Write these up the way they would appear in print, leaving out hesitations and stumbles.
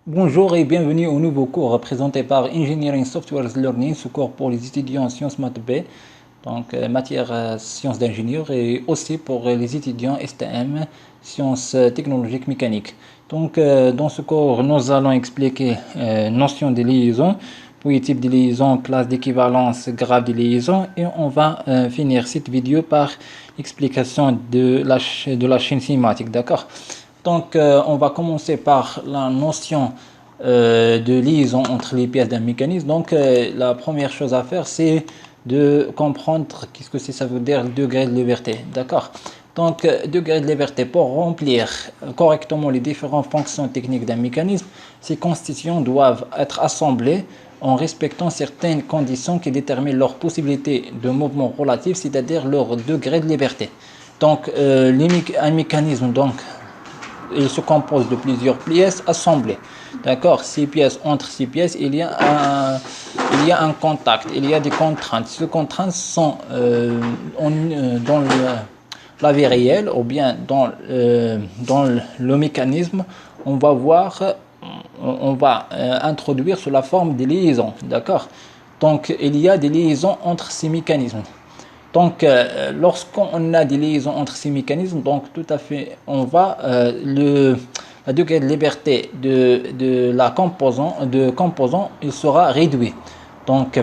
Bonjour et bienvenue au nouveau cours présenté par Engineering Software Learning, ce cours pour les étudiants en sciences maths B, donc matière sciences d'ingénieur et aussi pour les étudiants STM, sciences technologiques mécaniques. Donc dans ce cours, nous allons expliquer notion de liaison, puis type de liaison, classe d'équivalence, graphe de liaison et on va finir cette vidéo par explication de la chaîne cinématique, d'accord? Donc, on va commencer par la notion de liaison entre les pièces d'un mécanisme. Donc, la première chose à faire, c'est de comprendre qu'est-ce que ça veut dire le degré de liberté. D'accord? Donc, degré de liberté, pour remplir correctement les différentes fonctions techniques d'un mécanisme, ces constituants doivent être assemblés en respectant certaines conditions qui déterminent leur possibilité de mouvement relatif, c'est-à-dire leur degré de liberté. Donc, un mécanisme, donc, il se compose de plusieurs pièces assemblées. D'accord? Ces pièces, entre ces pièces, il y a un contact, il y a des contraintes. Ces contraintes sont dans la vie réelle ou bien dans le mécanisme. On va voir, on va introduire sous la forme des liaisons. D'accord? Donc, il y a des liaisons entre ces mécanismes. Donc, lorsqu'on a des liaisons entre ces mécanismes, donc tout à fait, on va le degré de liberté de la composant, il sera réduit. Donc,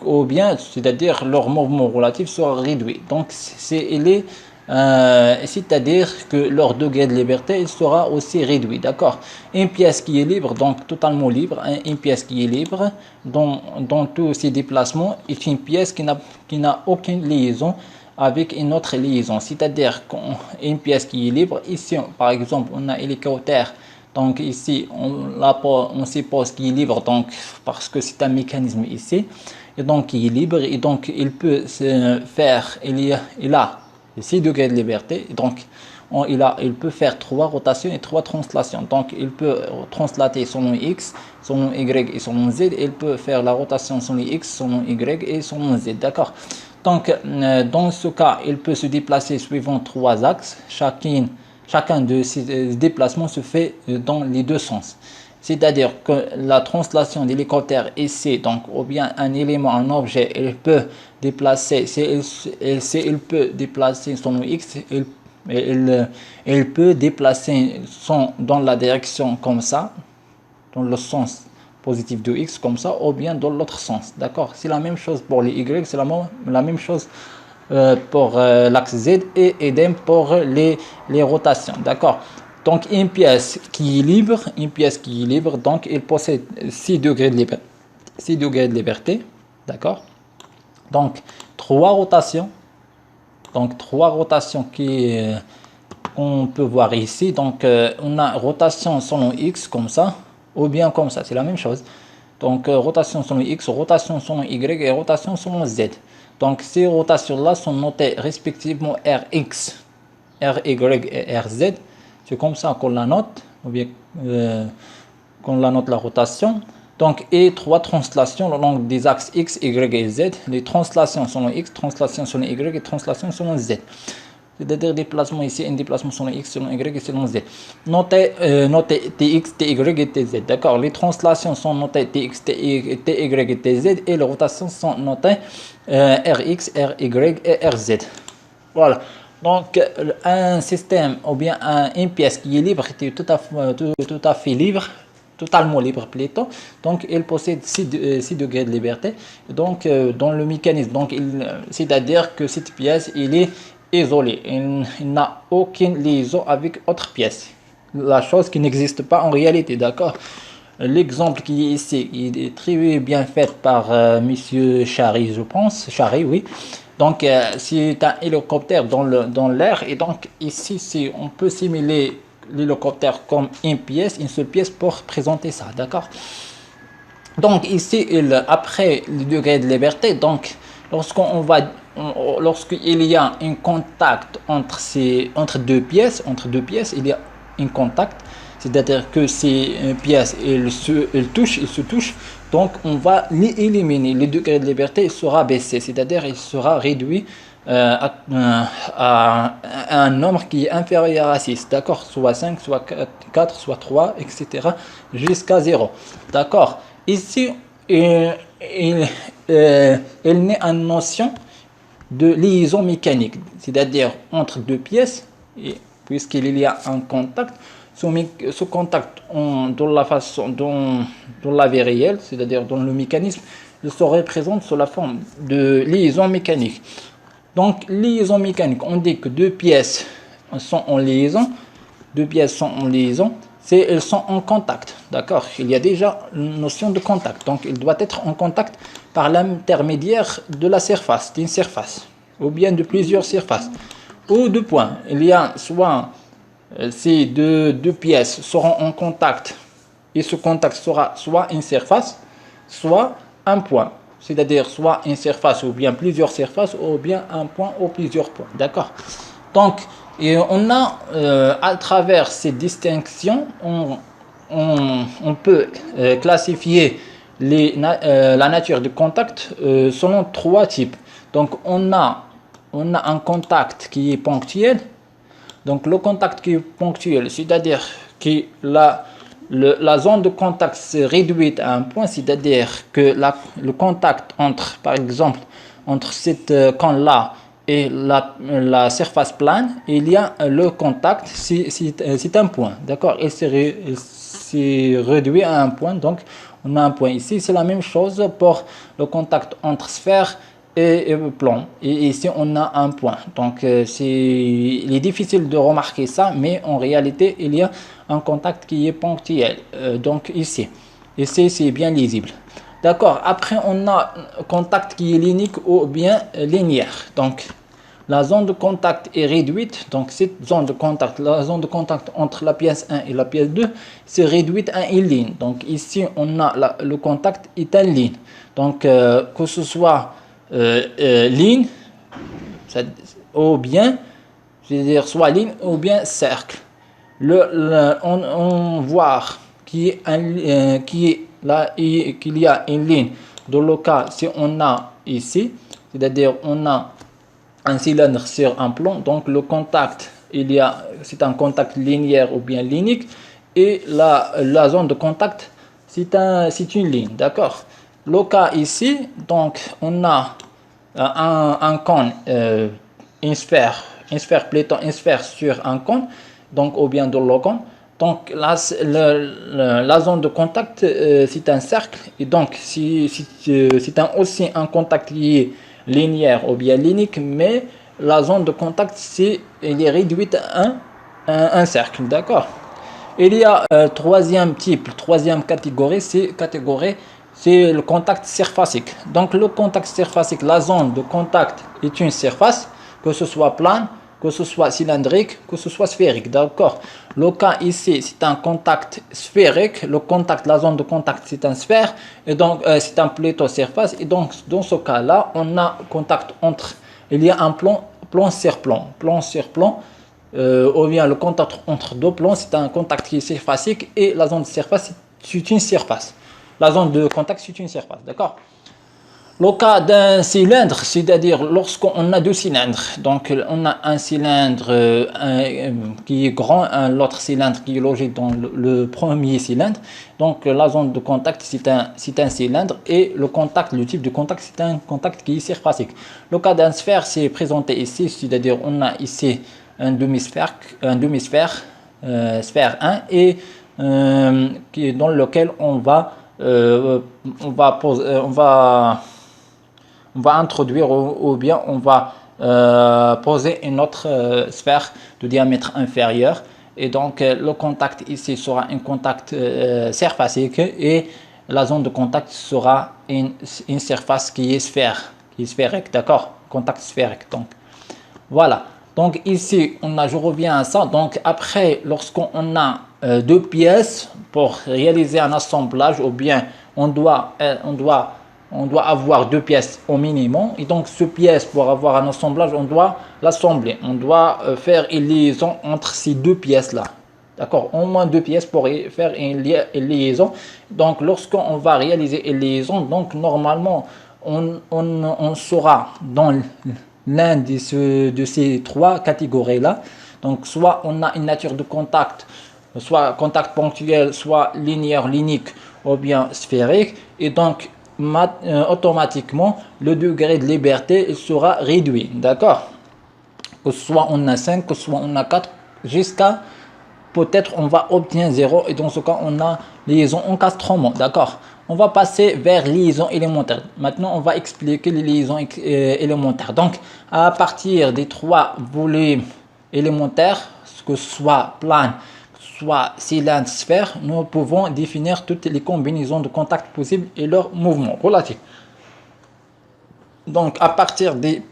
ou bien, c'est-à-dire leur mouvement relatif sera réduit. Donc, c'est-à-dire que leur degré de liberté il sera aussi réduit, d'accord? Une pièce qui est libre, donc totalement libre, une pièce qui est libre dans tous ses déplacements est une pièce qui n'a aucune liaison avec une autre liaison, c'est-à-dire qu'une pièce qui est libre, ici par exemple on a hélicoptère, donc ici on suppose qu'il est libre, donc parce que c'est un mécanisme ici, et donc il est libre, et donc il peut se faire, il a 6 degrés de liberté, donc il peut faire 3 rotations et 3 translations. Donc il peut translater selon X, selon Y et selon Z. Il peut faire la rotation selon X, selon Y et selon Z. D'accord? Donc dans ce cas, il peut se déplacer suivant 3 axes. Chacun de ces déplacements se fait dans les deux sens. C'est-à-dire que la translation d'hélicoptère ici, donc, ou bien un élément, un objet, il peut déplacer, il peut déplacer son X, il peut déplacer dans la direction comme ça, dans le sens positif de X comme ça, ou bien dans l'autre sens. D'accord? C'est la même chose pour les Y, c'est la même chose pour l'axe Z et idem pour les rotations. D'accord? Donc une pièce qui est libre, donc il possède 6 degrés de liberté. 6 degrés de liberté, d'accord? Donc trois rotations. Donc trois rotations qu'on peut voir ici. Donc on a rotation selon X comme ça, ou bien comme ça, c'est la même chose. Donc rotation selon X, rotation selon Y et rotation selon Z. Donc ces rotations-là sont notées respectivement Rx, Ry et Rz. C'est comme ça qu'on la note, ou bien qu'on la note la rotation. Donc, et 3 translations le long des axes X, Y et Z. Les translations selon X, translations selon Y et translations selon Z. C'est-à-dire déplacement ici, un déplacement selon X, selon Y et selon Z. Notez TX, TY et TZ. D'accord? Les translations sont notées TX, TY et TZ et les rotations sont notées Rx, Ry et Rz. Voilà. Donc, un système ou bien une pièce qui est libre, qui est tout à fait libre, totalement libre plutôt. Donc, il possède 6 degrés de liberté. Donc, dans le mécanisme, donc c'est-à-dire que cette pièce, il est isolé. Il n'a aucune liaison avec autre pièce. La chose qui n'existe pas en réalité, d'accord? L'exemple qui est ici, il est très bien fait par Monsieur Chary, je pense. Chary, oui. Donc, c'est un hélicoptère dans l'air. Et donc, ici, on peut simuler l'hélicoptère comme une seule pièce pour présenter ça, d'accord? Donc, ici, après le degré de liberté, donc, lorsqu'il y a un contact entre deux pièces, il y a un contact, c'est-à-dire que ces pièces, elles se touchent, donc on va les éliminer. Le degré de liberté sera baissé, c'est-à-dire il sera réduit à un nombre qui est inférieur à 6, d'accord, soit 5, soit 4, soit 3, etc., jusqu'à 0, d'accord. Ici, il n'est en notion de liaison mécanique, c'est-à-dire entre deux pièces, et puisqu'il y a un contact, ce contact dans la façon, dans la vie réelle, c'est-à-dire dans le mécanisme, il se représente sous la forme de liaison mécanique. Donc, liaison mécanique, on dit que deux pièces sont en liaison, elles sont en contact, d'accord. Il y a déjà une notion de contact, donc il doit être en contact par l'intermédiaire de la surface, d'une surface, ou bien de plusieurs surfaces, ou de points. Il y a soit ces deux pièces seront en contact, et ce contact sera soit une surface, soit un point, c'est-à-dire soit une surface ou bien plusieurs surfaces, ou bien un point ou plusieurs points, d'accord. Donc, et on a, à travers ces distinctions, on peut classifier la nature du contact selon trois types. Donc, on a un contact qui est ponctuel. Donc, le contact qui est ponctuel, c'est-à-dire que la zone de contact se réduit à un point, c'est-à-dire que le contact entre, par exemple, entre cette cône-là et la surface plane, il y a le contact, c'est un point, d'accord, il s'est réduit à un point, donc on a un point ici. C'est la même chose pour le contact entre sphère et plan, et ici on a un point. Donc il est difficile de remarquer ça, mais en réalité il y a un contact qui est ponctuel, donc ici c'est bien lisible. D'accord. Après, on a un contact qui est linéaire ou bien linéaire. Donc, la zone de contact est réduite. Donc, cette zone de contact, la zone de contact entre la pièce 1 et la pièce 2, c'est réduite à une ligne. Donc, ici, on a le contact est en ligne. Donc, que ce soit ligne, ou bien, c'est-à-dire soit ligne ou bien cercle. On voit qu'il y a une ligne. Dans le cas, si on a ici, c'est-à-dire on a un cylindre sur un plan, donc le contact, c'est un contact linéaire ou bien linéaire, et la zone de contact, c'est une ligne, d'accord. Le cas ici, donc on a un cône, une sphère plutôt une sphère sur un cône, donc ou bien dans le cône. Donc la zone de contact, c'est un cercle, et donc c'est aussi un contact qui est linéaire ou bien linéaire, mais la zone de contact elle est réduite à un cercle, d'accord. Il y a troisième type, troisième catégorie, c'est le contact surfacique. Donc le contact surfacique, la zone de contact est une surface, que ce soit plane, que ce soit cylindrique, que ce soit sphérique, d'accord. Le cas ici, c'est un contact sphérique. La zone de contact, c'est une sphère, et donc c'est un plateau surface. Et donc dans ce cas-là, on a contact il y a un plan sur plan, ou bien le contact entre deux plans, c'est un contact qui est surfacique, et la zone de surface, c'est une surface. La zone de contact, c'est une surface, d'accord. Le cas d'un cylindre, c'est-à-dire lorsqu'on a deux cylindres, donc on a un cylindre qui est grand, l'autre cylindre qui est logé dans le premier cylindre. Donc la zone de contact, c'est un cylindre, et le type de contact, c'est un contact qui est surfacique. Le cas d'un sphère, c'est présenté ici, c'est-à-dire on a ici un demi-sphère, sphère 1, et dans lequel on va introduire, ou bien on va poser une autre sphère de diamètre inférieur, et donc le contact ici sera un contact surfacique, et la zone de contact sera une surface qui est sphérique, d'accord, contact sphérique. Donc voilà. Donc ici, je reviens à ça. Donc après, lorsqu'on a deux pièces pour réaliser un assemblage, ou bien on doit avoir deux pièces au minimum. Et donc ce pièce, pour avoir un assemblage, on doit l'assembler. On doit faire une liaison entre ces deux pièces-là. D'accord, au moins deux pièces pour faire une liaison. Donc lorsqu'on va réaliser une liaison, donc normalement on sera l'un de ces trois catégories-là. Donc, soit on a une nature de contact, soit contact ponctuel, soit linéaire, linéique, ou bien sphérique. Et donc, automatiquement, le degré de liberté il sera réduit. D'accord? Que soit on a 5, que soit on a 4, jusqu'à peut-être on va obtenir 0. Et dans ce cas, on a liaison encastrement. D'accord? On va passer vers liaison élémentaire. Maintenant, on va expliquer les liaisons élémentaires. Donc, à partir des trois volets élémentaires, que ce soit plane, soit cylindre, sphère, nous pouvons définir toutes les combinaisons de contacts possibles et leurs mouvements relatifs. Donc, à partir des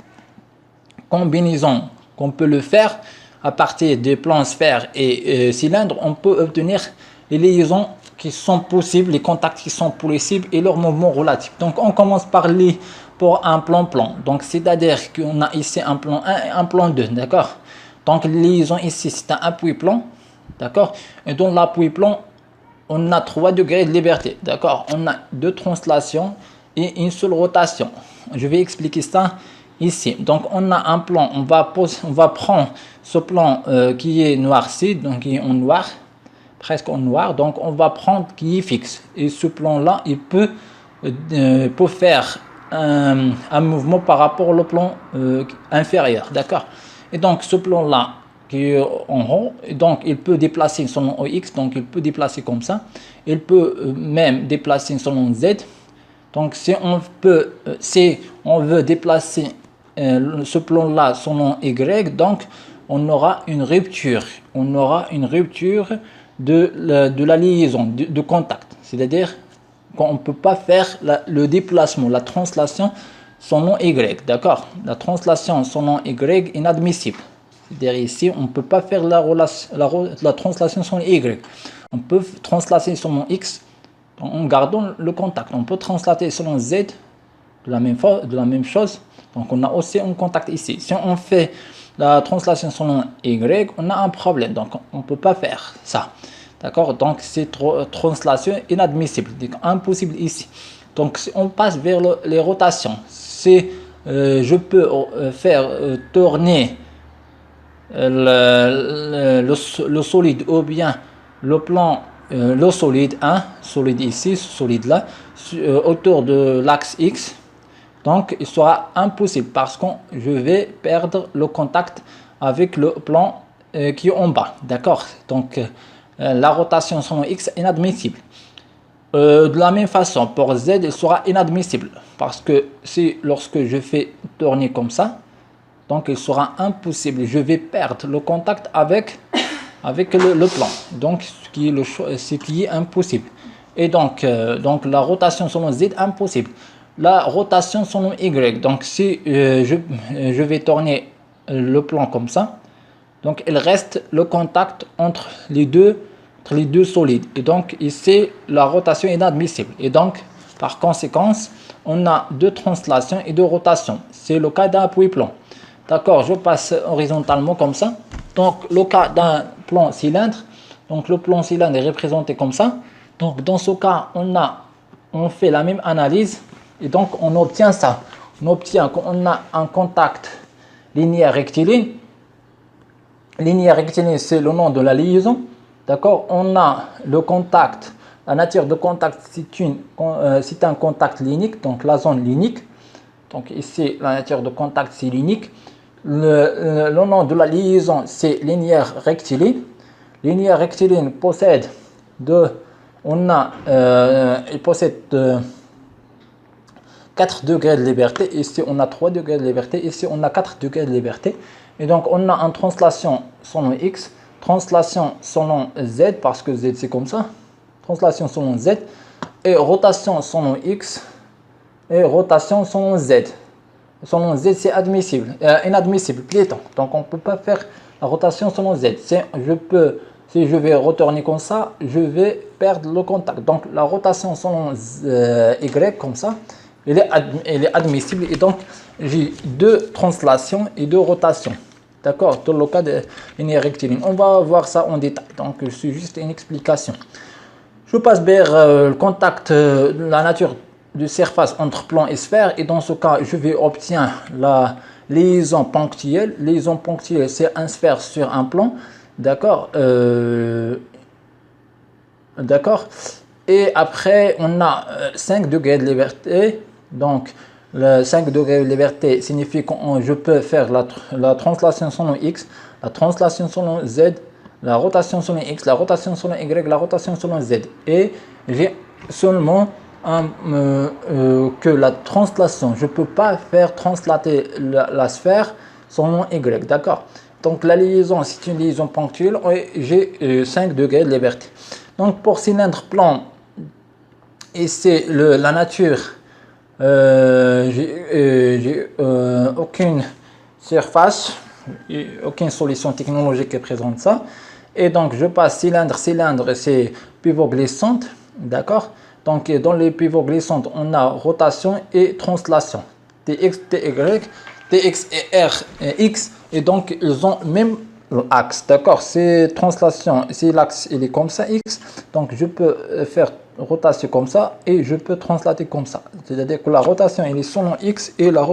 combinaisons qu'on peut le faire, à partir des plans sphère et cylindre, on peut obtenir les liaisons qui sont possibles, les contacts qui sont possibles et leurs mouvements relatifs. Donc, on commence par pour un plan-plan. Donc, c'est-à-dire qu'on a ici un plan 1 et un plan 2, d'accord? Donc, les liaisons ici, c'est un appui-plan, d'accord? Et dans l'appui-plan, on a 3 degrés de liberté, d'accord? On a 2 translations et une seule rotation. Je vais expliquer ça ici. Donc, on a un plan, on va prendre ce plan qui est noirci, donc qui est en noir, presque en noir. Donc, on va prendre qui est fixe. Et ce plan-là, il peut faire un mouvement par rapport au plan inférieur, d'accord? Et donc, ce plan-là, qui est en haut, donc il peut déplacer selon OX, donc il peut déplacer comme ça. Il peut même déplacer selon Z. Donc, si on veut déplacer ce plan-là selon Y, donc on aura une rupture. On aura une rupture de la liaison, de contact. C'est-à-dire qu'on ne peut pas faire le déplacement, la translation selon Y, d'accord? La translation selon Y est inadmissible. C'est-à-dire ici, on ne peut pas faire la translation selon Y. On peut translater selon X en gardant le contact. On peut translater selon Z de la même chose. Donc, on a aussi un contact ici. Si on fait la translation selon Y, on a un problème. Donc, on ne peut pas faire ça. D'accord? Donc, c'est translation inadmissible. Donc, impossible ici. Donc, si on passe vers les rotations, je peux faire tourner le solide ou bien le plan, le solide 1, solide ici, solide là, autour de l'axe X. Donc, il sera impossible parce que je vais perdre le contact avec le plan qui est en bas. D'accord? Donc, la rotation selon X est inadmissible. De la même façon, pour Z, il sera inadmissible parce que lorsque je fais tourner comme ça, donc il sera impossible. Je vais perdre le contact avec le plan. Donc, ce qui est impossible. Et donc la rotation selon Z, impossible. La rotation selon Y. Donc, si je vais tourner le plan comme ça, donc il reste le contact entre les deux solides. Et donc, ici, la rotation est inadmissible. Et donc, par conséquence, on a 2 translations et 2 rotations. C'est le cas d'un appui-plan. D'accord, je passe horizontalement comme ça. Donc, le cas d'un plan cylindre. Donc, le plan cylindre est représenté comme ça. Donc, dans ce cas, on fait la même analyse. Et donc, on obtient ça. On obtient qu'on a un contact linéaire rectiligne. Linéaire rectiligne, c'est le nom de la liaison. D'accord, on a le contact. La nature de contact, c'est un contact linéique. Donc, la zone linéique. Donc, ici, la nature de contact, c'est linéique. Le nom de la liaison, c'est linéaire rectiligne. Linéaire rectiligne possède il possède 4 degrés de liberté. Ici, on a 3 degrés de liberté. Ici, on a 4 degrés de liberté. Et donc, on a une translation selon X, translation selon Z, parce que Z, c'est comme ça. Translation selon Z. Et rotation selon X. Et rotation selon Z. Selon Z, c'est inadmissible, plutôt. Donc, on ne peut pas faire la rotation selon Z. Si je vais retourner comme ça, je vais perdre le contact. Donc, la rotation selon Y, comme ça, elle est admissible. Et donc, j'ai 2 translations et 2 rotations. D'accord? Dans le cas de linéaire rectiligne. On va voir ça en détail. Donc, c'est juste une explication. Je passe vers le contact, la nature de surface entre plan et sphère. Et dans ce cas, je vais obtenir liaison ponctuelle. Liaison ponctuelle, c'est un sphère sur un plan. D'accord. D'accord. Et après, on a 5 degrés de liberté. Donc, le 5 degrés de liberté signifie que je peux faire la translation selon x, la translation selon z, la rotation selon x, la rotation selon y, la rotation selon z. Et j'ai seulement que la translation. Je ne peux pas faire translater la sphère selon y. D'accord. Donc, la liaison, c'est une liaison ponctuelle. Et j'ai 5 degrés de liberté. Donc, pour cylindre plan, et c'est la nature, j'ai aucune surface, aucune solution technologique qui présente ça. Et donc, je passe cylindre, c'est pivot glissante, d'accord. Donc, dans les pivots glissantes, on a rotation et translation, Tx, Ty, Tx et Rx, et donc, ils ont même l'axe, d'accord. C'est translation, si l'axe il est comme ça, X, donc je peux faire rotation comme ça et je peux translater comme ça. C'est-à-dire que la rotation elle est selon X et la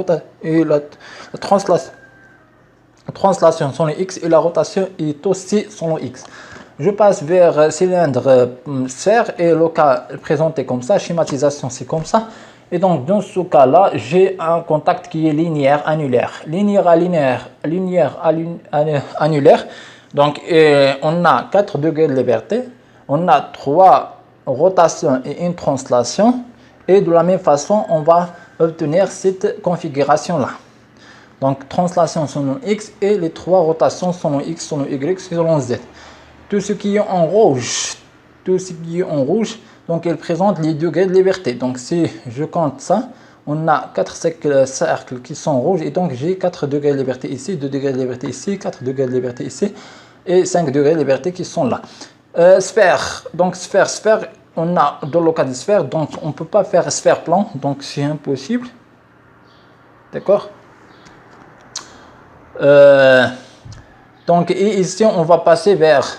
translation selon X et la rotation est aussi selon X. Je passe vers cylindre sphère et le cas présenté comme ça, schématisation c'est comme ça. Et donc dans ce cas-là, j'ai un contact qui est linéaire annulaire. Linéaire à linéaire, linéaire à annulaire. Donc on a 4 degrés de liberté, on a 3 rotations et une translation. Et de la même façon, on va obtenir cette configuration-là. Donc translation selon X et les 3 rotations selon X, selon Y, selon Z. Tout ce qui est en rouge, donc il présente les degrés de liberté. Donc si je compte ça, on a 4 cercles qui sont rouges et donc j'ai 4 degrés de liberté ici, 2 degrés de liberté ici, 4 degrés de liberté ici et 5 degrés de liberté qui sont là. Sphère, donc sphère, on a dans le cas de sphère, donc on ne peut pas faire sphère plan, donc c'est impossible. D'accord. Donc et ici on va passer vers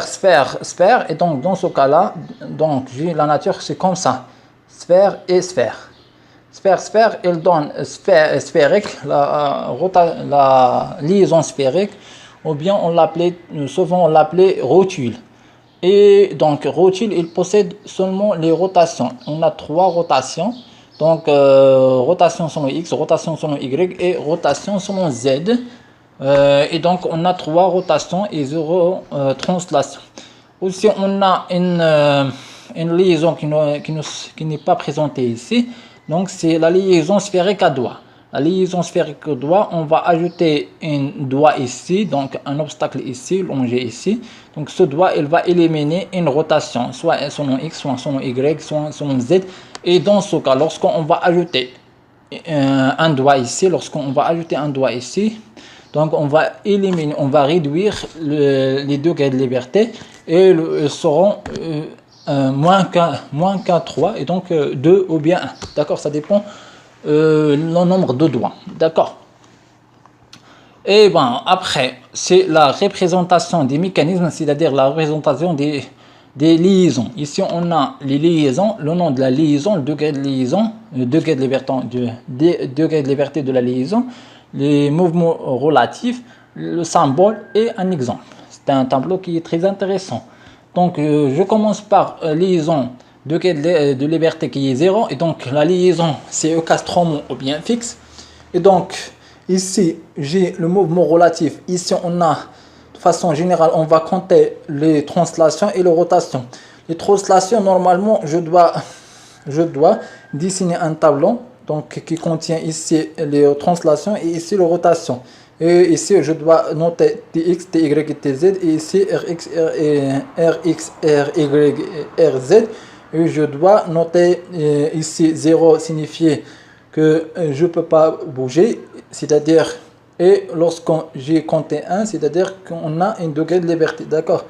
sphère, et donc dans ce cas-là, donc j'ai la nature c'est comme ça, sphère et sphère. Sphère, elle donne sphérique, la liaison sphérique, ou bien souvent on l'appelait rotule. Et donc rotule, il possède seulement les rotations. On a 3 rotations, donc rotation selon X, rotation selon Y et rotation selon Z. Et donc on a 3 rotations et 0 translation. Aussi on a une liaison qui n'est pas présentée ici, donc c'est la liaison sphérique à doigt. La liaison sphérique à doigt, on va ajouter un doigt ici, donc un obstacle ici, longé ici. Donc ce doigt il va éliminer une rotation, soit selon X, soit selon Y, soit selon Z. Et dans ce cas, lorsqu'on va ajouter un doigt ici, donc on va éliminer, on va réduire les degrés de liberté et ils seront moins qu'un 3 et donc 2 ou bien 1. D'accord, ça dépend le nombre de doigts. D'accord. Et bon, après, c'est la représentation des mécanismes, c'est-à-dire la représentation des liaisons. Ici, on a les liaisons, le nom de la liaison, le degré de liaison, le degré de liberté de la liaison, les mouvements relatifs, le symbole et un exemple. C'est un tableau qui est très intéressant. Donc, je commence par liaison, degré de liberté qui est 0. Et donc, la liaison, c'est eucastron ou bien fixe. Et donc, ici, j'ai le mouvement relatif. Ici, on a, de façon générale, on va compter les translations et les rotations. Les translations, normalement, je dois dessiner un tableau donc, qui contient ici les translations et ici les rotations. Et ici, je dois noter Tx, Ty et Tz. Et ici, Rx, Ry, Rz. Et je dois noter ici 0 signifie que je ne peux pas bouger. C'est-à-dire, et lorsqu'on j'ai compté 1, c'est-à-dire qu'on a un degré de liberté. D'accord.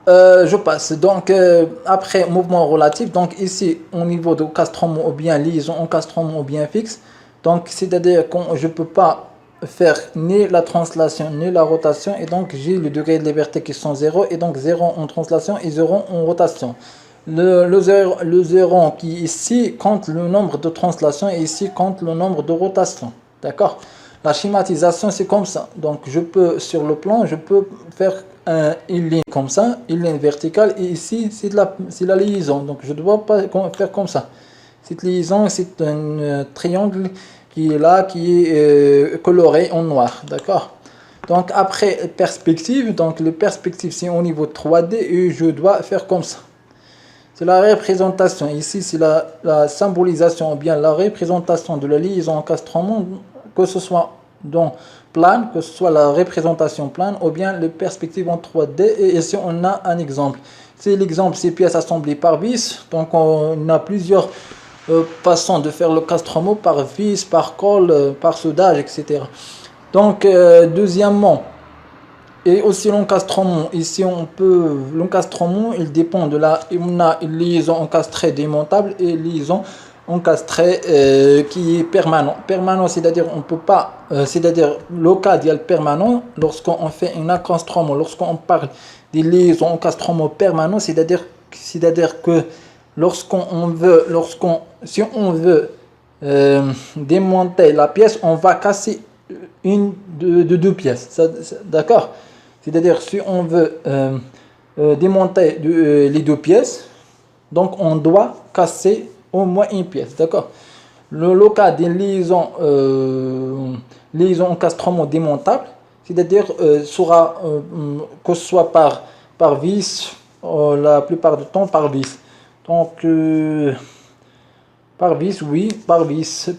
Je passe. Donc, après mouvement relatif, donc ici, au niveau de castrum ou bien liaison en castrum ou bien fixe, donc c'est-à-dire que je ne peux pas faire ni la translation ni la rotation, et donc j'ai le degré de liberté qui sont 0, et donc 0 en translation et 0 en rotation. Le zéron qui ici compte le nombre de translations et ici compte le nombre de rotations. D'accord? La schématisation, c'est comme ça. Donc, je peux, sur le plan, je peux faire une ligne comme ça, une ligne verticale, et ici, c'est la liaison. Donc, je ne dois pas faire comme ça. Cette liaison, c'est un triangle qui est là, qui est coloré en noir. D'accord? Donc, après perspective, donc le perspective, c'est au niveau 3D, et je dois faire comme ça. C'est la représentation. Ici, c'est la symbolisation, ou bien la représentation de la liaison encastrement, que ce soit dans plane, que ce soit la représentation plane, ou bien les perspectives en 3D. Et ici, on a un exemple. C'est l'exemple, ces pièces assemblées par vis. Donc, on a plusieurs façons de faire le castrement, par vis, par colle, par soudage, etc. Donc, deuxièmement, et aussi l'encastrement. Ici, l'encastrement, il dépend on a une liaison encastrée démontable et une liaison encastrée qui est permanent. Permanent, c'est-à-dire on peut pas, c'est-à-dire local permanent, lorsqu'on fait un encastrement, lorsqu'on parle des liaisons encastrement permanent, c'est-à-dire que si on veut démonter la pièce, on va casser une de deux pièces. D'accord? C'est-à-dire, si on veut démonter les deux pièces, donc on doit casser au moins une pièce. D'accord? Le cas des liaisons encastrement démontable, c'est-à-dire sera que ce soit par vis, la plupart du temps par vis. Donc, par vis, oui, par vis.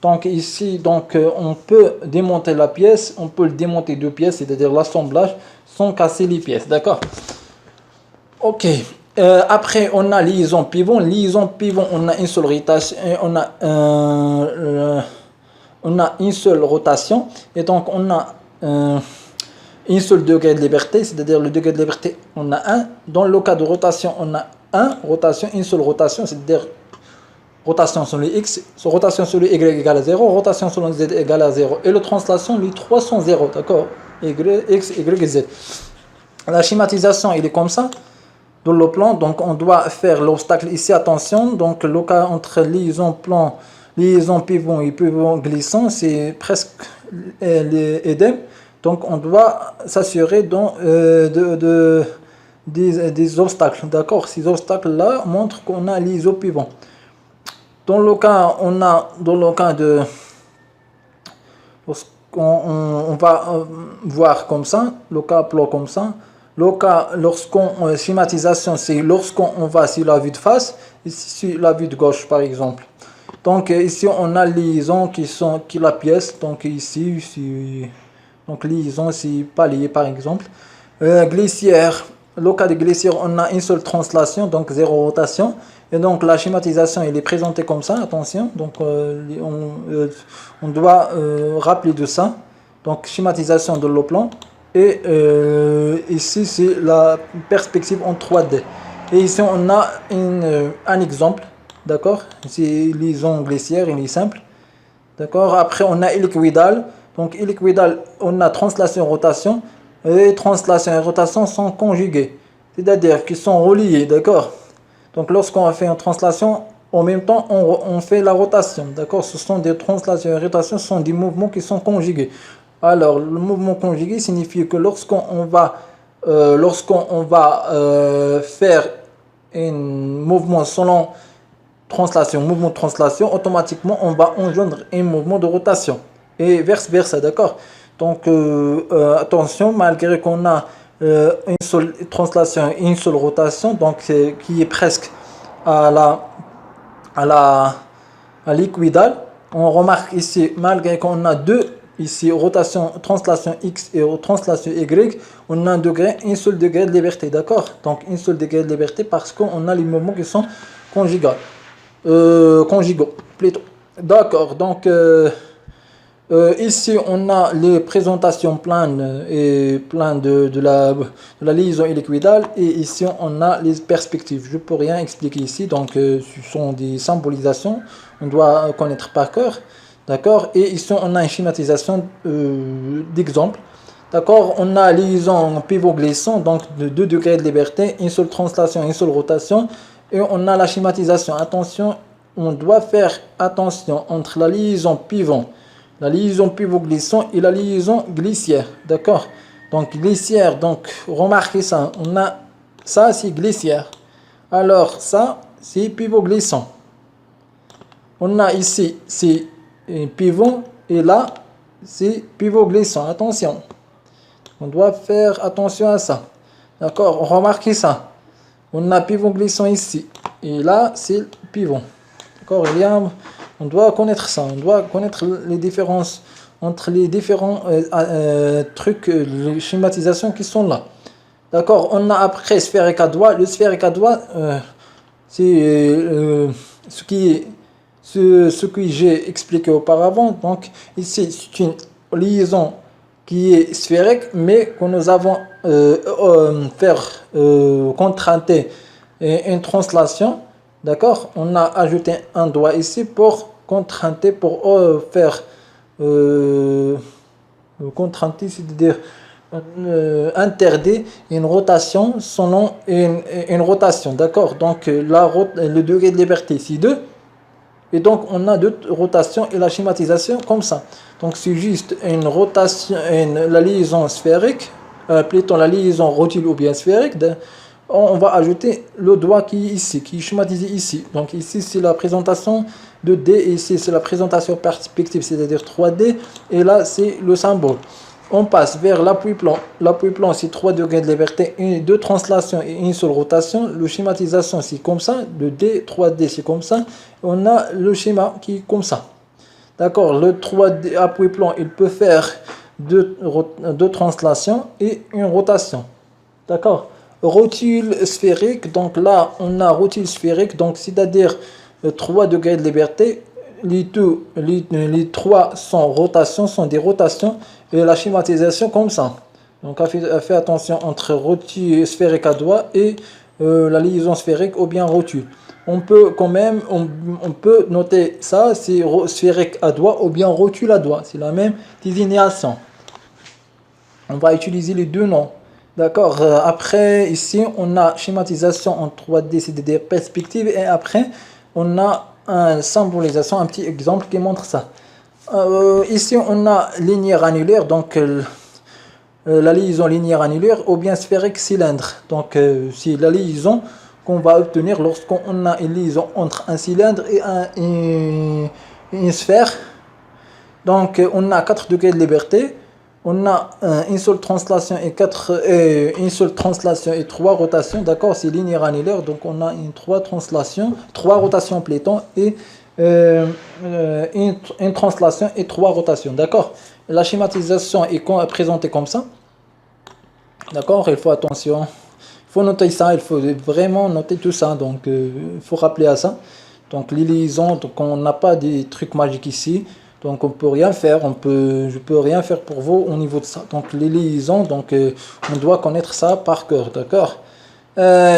Donc ici, on peut démonter la pièce, on peut le démonter deux pièces, c'est-à-dire l'assemblage, sans casser les pièces, d'accord? Ok. Après, on a liaison pivot. Liaison pivot, on a une seule rotation, on a une seule rotation, et donc on a une seule degré de liberté, c'est-à-dire le degré de liberté, on a un. Dans le cas de rotation, on a une seule rotation, c'est-à-dire rotation sur le x, rotation sur le y égale à 0, rotation sur le z égale à 0. Et le translation, lui, 0, d'accord? X, y, z. La schématisation, il est comme ça, dans le plan. Donc, on doit faire l'obstacle ici, attention. Donc, le cas entre liaison plan, liaison pivot et pivot glissant, c'est presque idem. Donc, on doit s'assurer des obstacles, d'accord? Ces obstacles-là montrent qu'on a liaison pivot. Dans le cas de, on va voir comme ça, le cas plan comme ça. Le cas schématisation, c'est lorsqu'on va sur la vue de face, ici sur la vue de gauche par exemple. Donc ici on a liaison qui la pièce, donc ici, donc liaison c'est palier par exemple. Glissière, le cas de glissière, on a une seule translation, donc zéro rotation. Et donc la schématisation, elle est présentée comme ça, attention. Donc on doit rappeler de ça. Donc schématisation de le plan. Et ici c'est la perspective en 3D. Et ici on a un exemple, d'accord? C'est liaison glissière, il est simple. D'accord? Après on a hélicoïdal. Donc hélicoïdal, on a translation et rotation. Et translation et rotation sont conjuguées. C'est-à-dire qu'ils sont reliés, d'accord? Donc, lorsqu'on fait une translation, en même temps, on fait la rotation. D'accord? Ce sont des translations et rotations, ce sont des mouvements qui sont conjugués. Alors, le mouvement conjugué signifie que lorsqu'on va faire un mouvement selon mouvement de translation, automatiquement, on va engendrer un mouvement de rotation. Et vice-versa, d'accord? Donc, attention, malgré qu'on a une seule translation et une seule rotation, donc qui est presque à l'équidale. On remarque ici, malgré qu'on a deux, ici translation X et translation Y, on a un seul degré de liberté, d'accord? Donc un seul degré de liberté parce qu'on a les mouvements qui sont conjugaux, plutôt. D'accord, donc ici, on a les présentations planes et planes de la liaison hélicoïdale. Et ici, on a les perspectives. Je ne peux rien expliquer ici. Donc, ce sont des symbolisations. On doit connaître par cœur. D'accord? Et ici, on a une schématisation d'exemple. D'accord, on a liaison pivot glissant, donc de 2 degrés de liberté, une seule translation, une seule rotation. Et on a la schématisation. Attention, on doit faire attention entre la liaison pivot glissant et la liaison glissière. D'accord? Donc glissière, donc remarquez ça, on a ça c'est glissière. Alors ça c'est pivot glissant. On a ici c'est pivot et là c'est pivot glissant. Attention. On doit faire attention à ça. D'accord? Remarquez ça. On a pivot glissant ici. Et là, c'est pivot. D'accord? On doit connaître ça. On doit connaître les différences entre les différents trucs, les schématisations qui sont là. D'accord? On a après sphérique à doigt. Le sphérique à doigt, c'est ce que j'ai expliqué auparavant. Donc, ici, c'est une liaison qui est sphérique, mais que nous avons contrainter une translation. D'accord? On a ajouté un doigt ici pour contrainter, pour faire contrainter, c'est-à-dire interdire une rotation selon une rotation. D'accord? Donc le degré de liberté c'est 2. Et donc, on a 2 rotations et la schématisation comme ça. Donc, c'est juste une rotation, la liaison sphérique, plutôt la liaison rotule ou bien sphérique. On va ajouter le doigt qui est ici, qui est schématisé ici. Donc, ici, c'est la présentation de D. Et ici, c'est la présentation perspective, c'est-à-dire 3D. Et là, c'est le symbole. On passe vers l'appui plan. L'appui plan, c'est 3 degrés de liberté, 2 translations et une seule rotation. Le schématisation, c'est comme ça. Le D, 3D, c'est comme ça. On a le schéma qui est comme ça. D'accord, le 3D appui plan, il peut faire 2 translations et une rotation. D'accord. Rotule sphérique, donc là, on a rotule sphérique, donc c'est-à-dire 3 degrés de liberté. Les 3 sont des rotations et la schématisation comme ça. Donc, fait attention entre rotule sphérique à doigt et la liaison sphérique ou bien rotule. On peut quand même, on peut noter ça, c'est sphérique à doigt ou bien rotule à doigt. C'est la même désignation. On va utiliser les deux noms. D'accord. Après, ici, on a schématisation en 3D, c'est-à-dire perspective. Et après, on a une symbolisation, un petit exemple qui montre ça. Ici, on a linéaire annulaire, donc la liaison linéaire annulaire ou bien sphérique cylindre. Donc, c'est la liaison qu'on va obtenir lorsqu'on a une liaison entre un cylindre et une sphère. Donc, on a 4 degrés de liberté. On a une seule translation une seule translation et 3 rotations. D'accord, c'est linéaire annulaire. Donc, on a 3 rotations plutôt et une translation et 3 rotations. D'accord. La schématisation est présentée comme ça. D'accord, il faut attention. Il faut noter ça, il faut vraiment noter tout ça. Donc, il faut rappeler à ça. Donc, les liaisons, donc on n'a pas des trucs magiques ici. Donc on peut rien faire, je peux rien faire pour vous au niveau de ça. Donc les liaisons, donc on doit connaître ça par cœur, d'accord.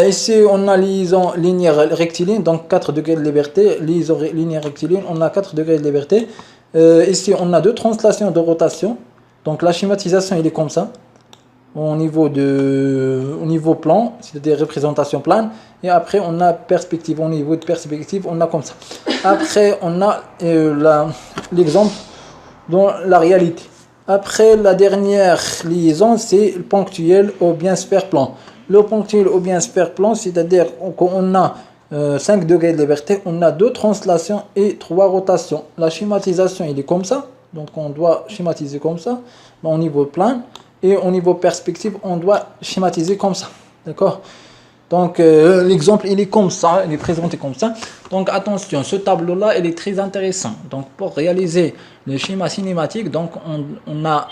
Ici on a liaison linéaire rectiligne, donc 4 degrés de liberté. Liaison linéaire rectiligne, on a 4 degrés de liberté. Ici on a 2 translations de rotation. Donc la schématisation il est comme ça. Au niveau plan, c'est-à-dire représentation plane, et après on a perspective. Au niveau de perspective, on a comme ça. Après, on a l'exemple dans la réalité. Après, la dernière liaison, c'est le ponctuel ou bien sphère plan. Le ponctuel ou bien sphère plan, c'est-à-dire qu'on a 5 degrés de liberté, on a 2 translations et 3 rotations. La schématisation, il est comme ça. Donc, on doit schématiser comme ça, au niveau plane. Et au niveau perspective, on doit schématiser comme ça. D'accord? Donc, l'exemple, il est comme ça, il est présenté comme ça. Donc, attention, ce tableau-là, il est très intéressant. Donc, pour réaliser le schéma cinématique, donc, on n'a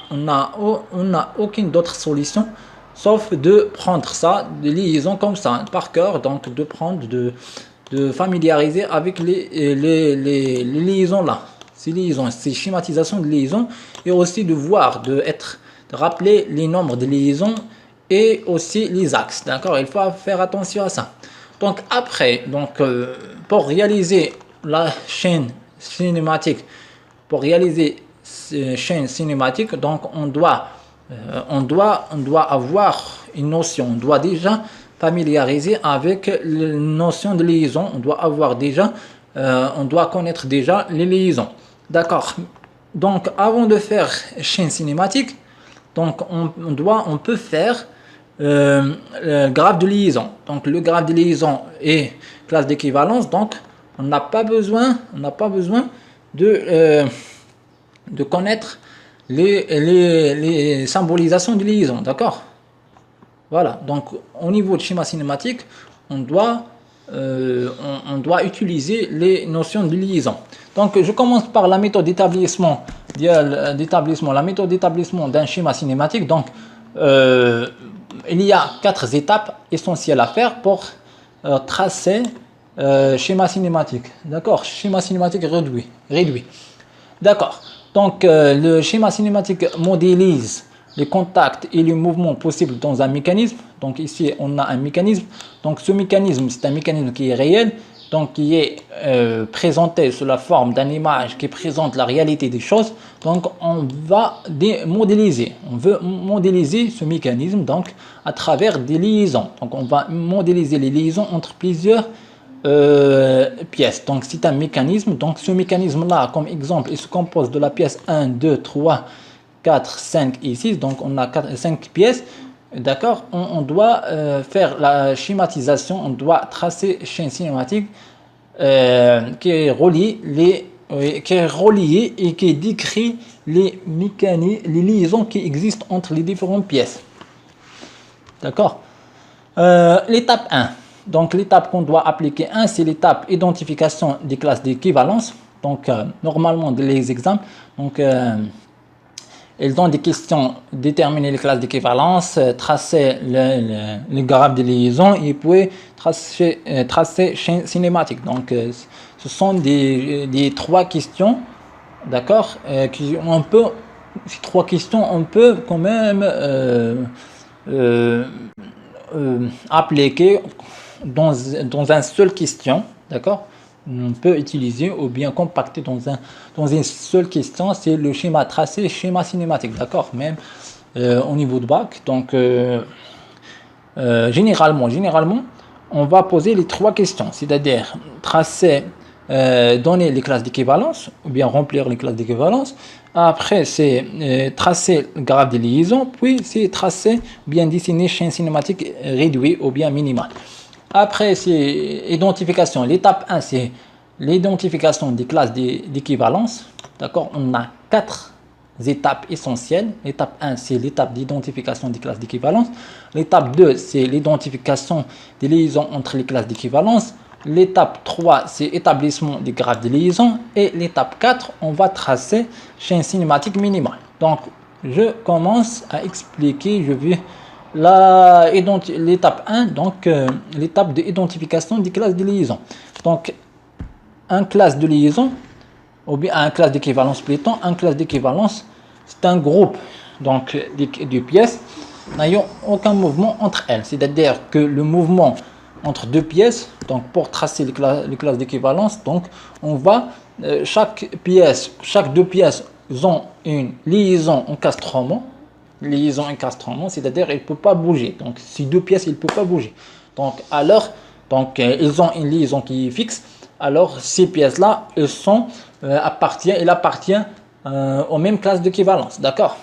aucune autre solution, sauf de prendre ça, des liaisons comme ça, par cœur. Donc, de familiariser avec les liaisons-là. Ces schématisations de liaisons, et aussi de voir, de rappeler les nombres de liaisons et aussi les axes. D'accord, il faut faire attention à ça. Donc après, pour réaliser la chaîne cinématique, donc on doit on doit avoir une notion, on doit déjà familiariser avec la notion de liaison, on doit avoir déjà, on doit connaître déjà les liaisons. D'accord. Donc, avant de faire chaîne cinématique, donc on peut faire le graphe de liaison. Donc, le graphe de liaison est classe d'équivalence. Donc, on n'a pas besoin de connaître les symbolisations de liaison. D'accord. Voilà. Donc, au niveau de schéma cinématique, on doit utiliser les notions de liaison. Donc, je commence par la méthode d'établissement. La méthode d'établissement d'un schéma cinématique. Donc, il y a 4 étapes essentielles à faire pour tracer schéma cinématique. D'accord, schéma cinématique réduit. D'accord. Donc, le schéma cinématique modélise les contacts et les mouvements possibles dans un mécanisme. Donc ici, on a un mécanisme. Donc ce mécanisme, c'est un mécanisme qui est réel, donc qui est présenté sous la forme d'une image qui présente la réalité des choses. Donc on va modéliser. On veut modéliser ce mécanisme donc à travers des liaisons. Donc on va modéliser les liaisons entre plusieurs pièces. Donc c'est un mécanisme. Donc ce mécanisme-là, comme exemple, il se compose de la pièce 1, 2, 3, 4, 5 et 6, donc on a 5 pièces, d'accord. On doit faire la schématisation, on doit tracer chaîne cinématique qui est reliée et qui décrit les liaisons qui existent entre les différentes pièces, d'accord. L'étape 1, donc l'étape qu'on doit appliquer, c'est l'étape identification des classes d'équivalence. Donc normalement les exemples, donc ils ont des questions, déterminer les classes d'équivalence, tracer le graphe de liaison et puis tracer chaîne cinématique. Donc, ce sont des 3 questions, d'accord, ces 3 questions, on peut quand même appliquer dans une seule question, d'accord. On peut utiliser ou bien compacter dans une seule question, c'est le schéma tracé, schéma cinématique, d'accord, même au niveau de bac. Donc généralement on va poser les 3 questions, c'est-à-dire tracer, donner les classes d'équivalence ou bien remplir les classes d'équivalence. Après c'est tracer le graphe de liaison, puis c'est tracer ou bien dessiner chaîne cinématique réduite ou bien minimale. Après, c'est identification. L'étape 1, c'est l'identification des classes d'équivalence. D'accord. On a 4 étapes essentielles. L'étape 1, c'est l'étape d'identification des classes d'équivalence. L'étape 2, c'est l'identification des liaisons entre les classes d'équivalence. L'étape 3, c'est établissement des graphes de liaison. Et l'étape 4, on va tracer chaîne cinématique minimale. Donc, je commence à expliquer, je vais l'étape 1, donc l'étape d'identification des classes de liaison. Donc, un classe de liaison, ou bien un classe d'équivalence plutôt, un classe d'équivalence, c'est un groupe donc de pièces n'ayant aucun mouvement entre elles. C'est-à-dire que le mouvement entre 2 pièces, donc pour tracer les classes d'équivalence, donc on va, chaque 2 pièces ont une liaison encastrement. Liaison encastrement, c'est-à-dire il ne peut pas bouger. Donc ces 2 pièces, il ne peut pas bouger. Donc alors, ils ont une liaison qui est fixe. Alors ces pièces-là, appartiennent aux mêmes classes d'équivalence. D'accord.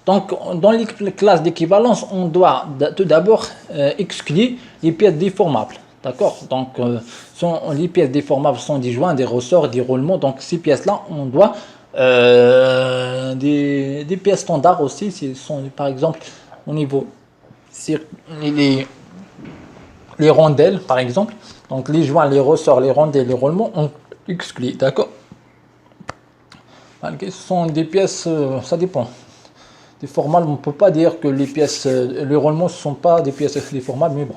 Donc dans les classes d'équivalence, on doit tout d'abord exclure les pièces déformables. D'accord. Donc les pièces déformables sont des joints, des ressorts, des roulements. Donc ces pièces-là, on doit des pièces standards aussi, sont par exemple au niveau les rondelles par exemple, donc les joints, les ressorts, les rondelles, les roulements, on exclut, d'accord. Ce sont des pièces, ça dépend. Déformables, on ne peut pas dire que les pièces, les roulements ne sont pas des pièces déformables, mais bon.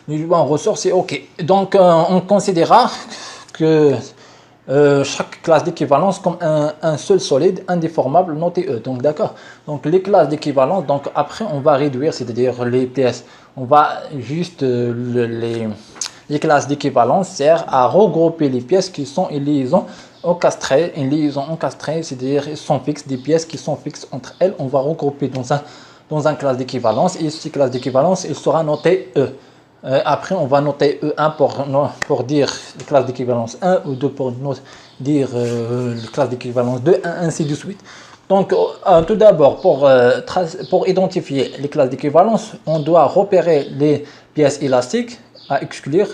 Les joints, ressorts, c'est ok. Donc on considérera que chaque classe d'équivalence comme un seul solide indéformable noté E. Donc d'accord. Donc les classes d'équivalence, donc après on va réduire, c'est-à-dire les pièces, on va juste les classes d'équivalence servent à regrouper les pièces qui sont en liaison encastrées, une liaison encastrée, c'est-à-dire elles sont fixes, des pièces qui sont fixes entre elles, on va regrouper dans un classe d'équivalence, et cette classe d'équivalence, il sera noté E. Après, on va noter E1 pour dire la classe d'équivalence 1, ou 2 pour dire la classe d'équivalence 2, ainsi de suite. Donc, tout d'abord, pour identifier les classes d'équivalence, on doit repérer les pièces élastiques à exclure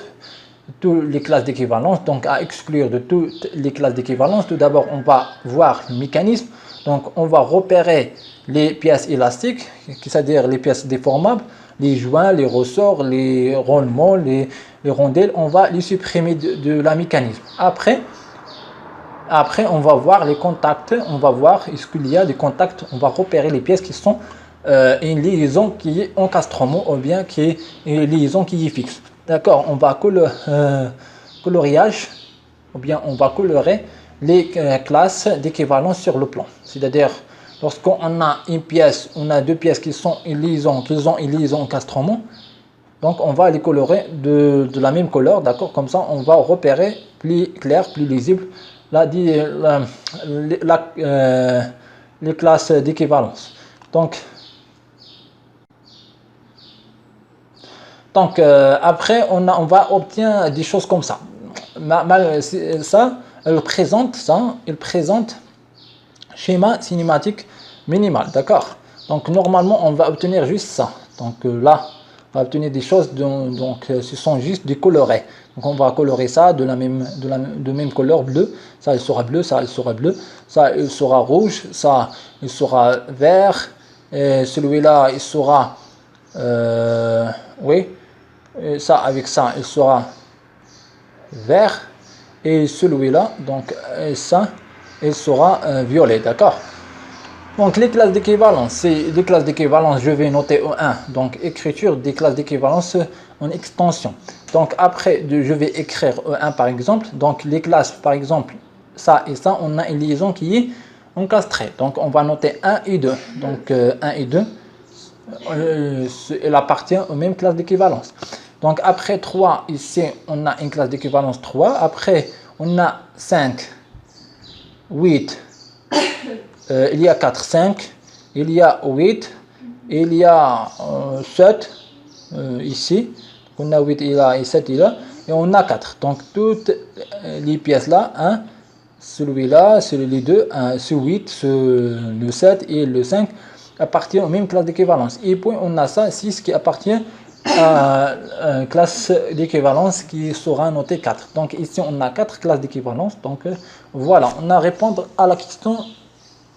toutes les classes d'équivalence. Donc, à exclure de toutes les classes d'équivalence, tout d'abord, on va voir le mécanisme. Donc, on va repérer les pièces élastiques, c'est-à-dire les pièces déformables, les joints, les ressorts, les roulements, les rondelles. On va les supprimer de la mécanisme. Après, on va voir les contacts, on va voir est-ce qu'il y a des contacts, on va repérer les pièces qui sont une liaison qui est encastrement ou bien qui est une liaison qui est fixe. D'accord, on va coloriage, ou bien on va colorer les classes d'équivalence sur le plan. C'est-à-dire, lorsqu'on a une pièce, on a deux pièces qui ont une liaison encastrement, donc on va les colorer de la même couleur, d'accord, comme ça on va repérer plus clair, plus lisible les classes d'équivalence. Donc après, on va obtenir des choses comme ça. Il présente schéma cinématique minimal, d'accord. Donc normalement, on va obtenir juste ça. Donc là, on va obtenir des choses, ce sont juste des colorés. Donc on va colorer ça de même couleur bleu. Ça, il sera bleu, ça, il sera bleu. Ça, il sera rouge, ça, il sera vert. Et celui-là, il sera, oui. Et ça, avec ça, il sera vert. Et celui-là, donc ça, il sera violet, d'accord. Donc les classes d'équivalence, je vais noter E1, donc écriture des classes d'équivalence en extension. Donc après, je vais écrire E1 par exemple, donc les classes par exemple, ça et ça, on a une liaison qui est encastrée. Donc on va noter 1 et 2, donc 1 et 2, elle appartient aux mêmes classes d'équivalence. Donc après 3, ici on a une classe d'équivalence 3, après on a 5, 8, il y a 4, 5, il y a 8, il y a 7, ici, on a 8, il y a 7, il y a, et on a 4. Donc toutes les pièces là, celui-là, les deux, ce 8, le 7 et le 5 appartiennent aux mêmes classes d'équivalence. Et puis on a ça, 6 qui appartient à une classe d'équivalence qui sera notée 4. Donc ici on a 4 classes d'équivalence. Donc voilà, on a répondre à la question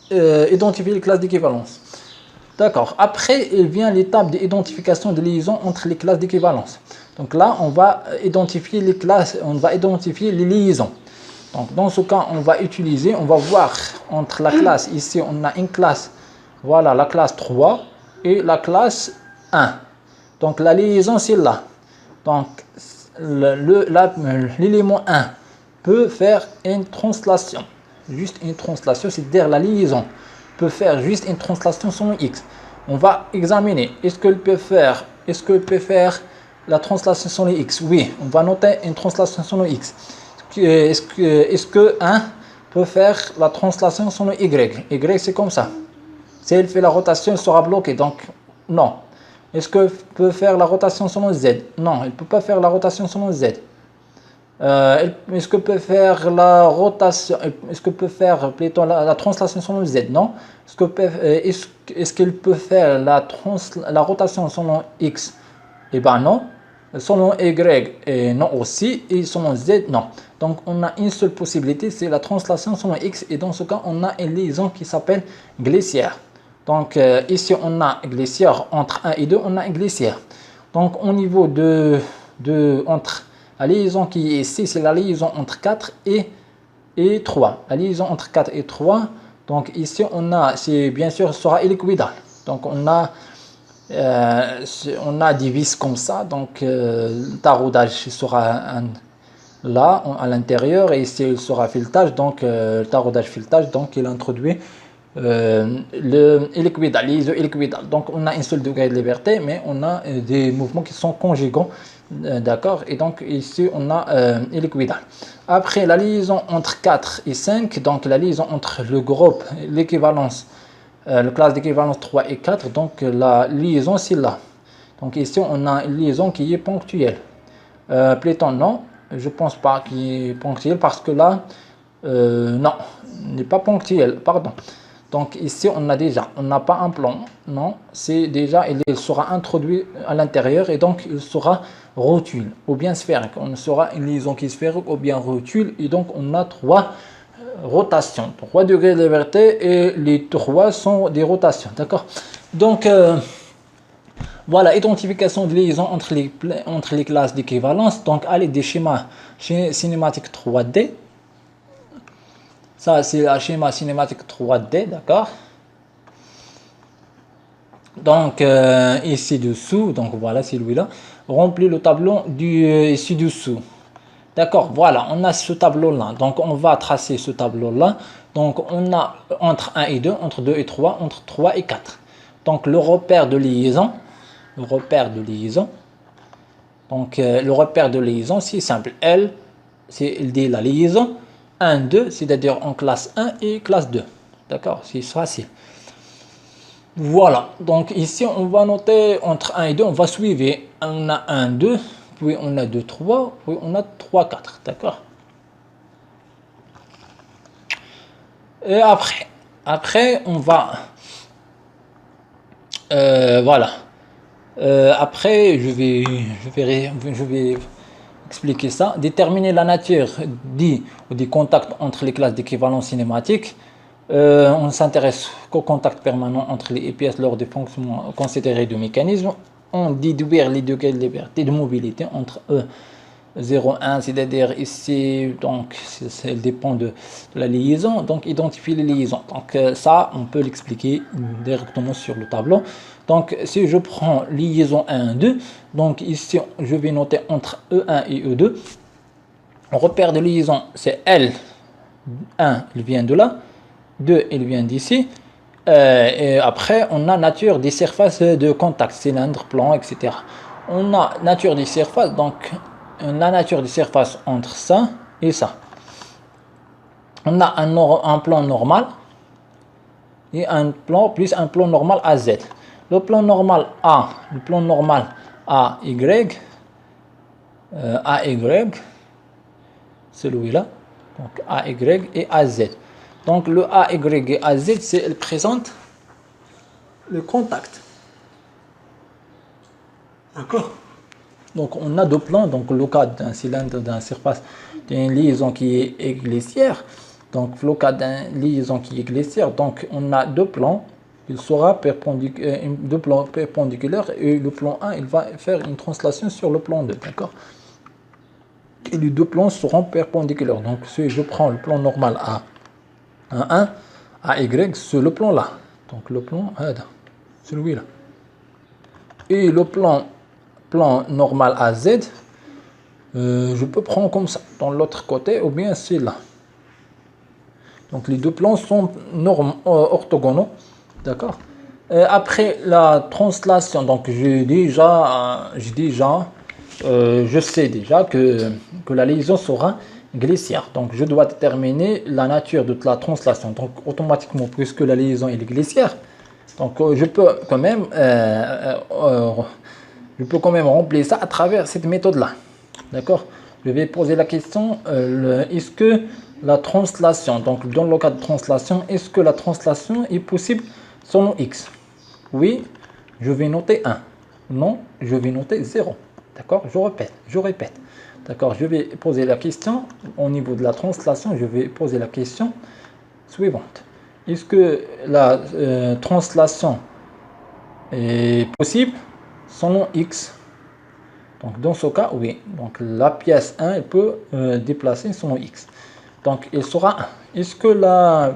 identifier les classes d'équivalence. D'accord. Après, il vient l'étape d'identification de liaison entre les classes d'équivalence. Donc là, on va identifier les classes, on va identifier les liaisons. Donc dans ce cas, on va voir entre la classe, ici on a une classe, voilà la classe 3 et la classe 1. Donc la liaison c'est là. Donc l'élément 1 peut faire une translation. Juste une translation, c'est-à-dire la liaison peut faire juste une translation sur le X. On va examiner, est-ce qu'elle peut faire la translation sur le X? Oui, on va noter une translation sur le X. Est-ce que 1 peut faire la translation sur le Y? Y c'est comme ça. Si elle fait la rotation, elle sera bloquée, donc non. Est-ce que peut faire la rotation sur le Z? Non, elle ne peut pas faire la rotation sur le Z. Est-ce que peut faire la rotation, est-ce que peut faire plutôt la translation sur le Z? Non. Est-ce qu'elle peut faire la rotation sur le X? Eh bien non. Sur le Y, non aussi. Et sur le Z, non. Donc on a une seule possibilité, c'est la translation sur le X. Et dans ce cas, on a une liaison qui s'appelle glissière. Donc ici, on a glissière entre 1 et 2, on a un glissière. Donc au niveau entre la liaison qui est ici, c'est la liaison entre 4 et 3. La liaison entre 4 et 3, donc ici on a, c'est bien sûr, sera éliquidal. Donc on a des vis comme ça, donc le taraudage sera à l'intérieur, et ici il sera filetage, donc taraudage filetage, donc il introduit équivalent, liaison équivalente. Donc on a un seul degré de liberté, mais on a des mouvements qui sont conjugants, d'accord. Et donc ici on a l'équivalent. Après la liaison entre 4 et 5, donc la liaison entre le groupe, l'équivalence, le classe d'équivalence 3 et 4, donc la liaison c'est là. Donc ici on a une liaison qui est ponctuelle. Platon non, je pense pas qu'il est ponctuel parce que là, non, n'est pas ponctuel, pardon. Donc ici on n'a pas un plan, non, c'est déjà, il sera introduit à l'intérieur et donc il sera rotule ou bien sphérique. On sera une liaison qui est sphérique ou bien rotule et donc on a trois rotations, 3 degrés de liberté et les trois sont des rotations, d'accord. Donc voilà, identification de liaison entre les classes d'équivalence, donc à l'aide des schémas cinématiques 3D. Ça, c'est le schéma cinématique 3D, d'accord. Donc, ici dessous, donc voilà, c'est celui-là. Remplis le tableau ici dessous. D'accord, voilà, on a ce tableau-là. Donc, on va tracer ce tableau-là. Donc, on a entre 1 et 2, entre 2 et 3, entre 3 et 4. Donc, le repère de liaison. Donc, le repère de liaison, c'est simple. L, c'est la liaison. 1, 2, c'est-à-dire en classe 1 et classe 2. D'accord, c'est facile. Voilà, donc ici, on va noter entre 1 et 2, on va suivre. On a 1, 2, puis on a 2, 3, puis on a 3, 4. D'accord. Et après, on va... voilà. Après, je vais expliquer ça. Déterminer la nature des contacts entre les classes d'équivalence cinématique. On s'intéresse qu'aux contacts permanents entre les pièces lors des fonctionnements considérés du mécanisme. On déduire les degrés de liberté de mobilité entre eux. 0, 1, c'est-à-dire ici, donc ça dépend de la liaison, donc identifier les liaisons. Donc ça, on peut l'expliquer directement sur le tableau. Donc si je prends liaison 1, 2, donc ici je vais noter entre E1 et E2. On repère de liaison, c'est L1, il vient de là, 2, il vient d'ici. Et après, on a nature des surfaces de contact, cylindre, plan, etc. On a nature des surfaces, donc la nature des surfaces entre ça et ça. On a un plan normal et un plan plus un plan normal AZ. Le plan normal A, AY, celui-là, donc AY et AZ. Donc le AY et AZ, il présente le contact. D'accord. Donc on a deux plans, donc le cas d'un cylindre, d'une surface, d'une liaison qui est glissière. Donc le cas d'une liaison qui est glissière, donc on a deux plans, il sera deux plans perpendiculaires et le plan 1 il va faire une translation sur le plan 2, d'accord. Et les deux plans seront perpendiculaires. Donc si je prends le plan normal A, 1, AY, c'est le plan là. Donc le plan celui-là. Et le plan normal AZ, je peux prendre comme ça, dans l'autre côté, ou bien c'est là. Donc les deux plans sont orthogonaux, d'accord. Après la translation, donc je sais déjà que la liaison sera glissière. Donc je dois déterminer la nature de la translation. Donc automatiquement, puisque la liaison est glissière, donc je peux quand même remplir ça à travers cette méthode-là. D'accord. Je vais poser la question, est-ce que la translation, donc dans le cas de translation, est-ce que la translation est possible selon x? Oui, je vais noter 1. Non, je vais noter 0. D'accord. Je répète. D'accord. Je vais poser la question, au niveau de la translation, je vais poser la question suivante. Est-ce que la translation est possible selon x? Donc dans ce cas, oui. Donc la pièce 1 elle peut déplacer selon x. Donc il sera 1. Est-ce que la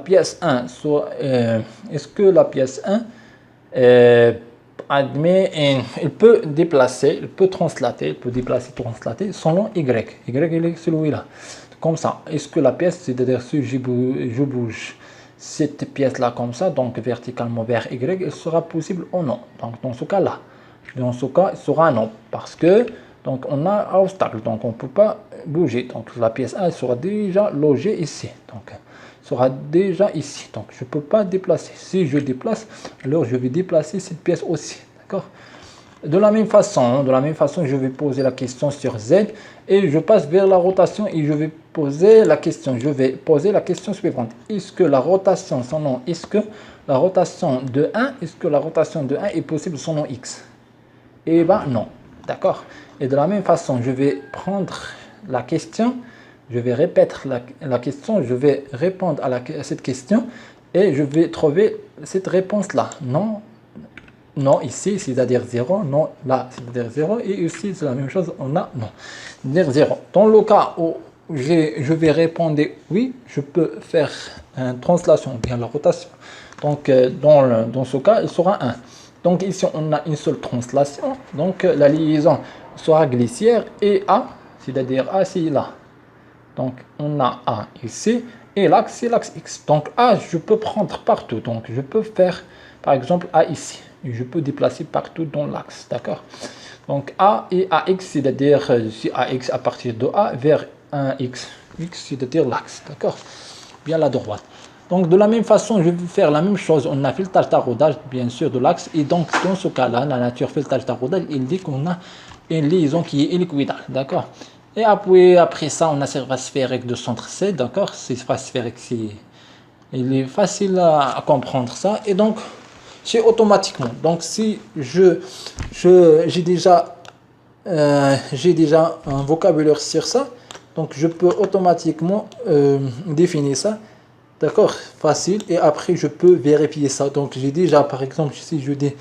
pièce 1 admet, il peut déplacer, il peut translater selon y. Y il est celui-là. Comme ça. Est-ce que la pièce, c'est-à-dire si je bouge cette pièce-là comme ça, donc verticalement vers Y, elle sera possible ou non. Donc dans ce cas-là, dans ce cas, il sera non, parce que donc on a un obstacle, donc on ne peut pas bouger. Donc la pièce 1 elle sera déjà logée ici, donc sera déjà ici, donc je ne peux pas déplacer. Si je déplace, alors je vais déplacer cette pièce aussi, d'accord? De la même façon, je vais poser la question sur Z et je passe vers la rotation et je vais poser la question. Je vais poser la question suivante. Est-ce que la rotation, son nom, est-ce que la rotation de 1, est possible son nom X? Eh bien non, d'accord. Et de la même façon, je vais prendre la question, je vais répéter la question, je vais répondre à cette question et je vais trouver cette réponse-là. Non. Non, ici, c'est-à-dire 0. Non, là, c'est-à-dire 0. Et ici, c'est la même chose, on a non. C'est-à-dire 0. Dans le cas où je vais répondre oui, je peux faire une translation, bien la rotation. Donc, dans ce cas, il sera 1. Donc, ici, on a une seule translation. Donc, la liaison sera glissière et A, c'est-à-dire A, c'est là. Donc, on a A ici. Et l'axe, c'est l'axe X. Donc, A, je peux prendre partout. Donc, je peux faire, par exemple, A ici. Je peux déplacer partout dans l'axe, d'accord? Donc A et AX, c'est-à-dire si AX à partir de A vers un X, c'est-à-dire l'axe, d'accord? Bien la droite. Donc de la même façon, je vais faire la même chose. On a fait le taraudage, bien sûr, de l'axe. Et donc dans ce cas-là, la nature fait le taraudage, il dit qu'on a une liaison qui est équiquidale, d'accord? Et après ça, on a surface sphérique de centre C, d'accord? C'est surface sphérique, il est facile à comprendre ça. Et donc, c'est automatiquement. Donc, si j'ai déjà un vocabulaire sur ça, donc je peux automatiquement définir ça, d'accord, facile. Et après, je peux vérifier ça. Donc, j'ai déjà, par exemple, si je dis,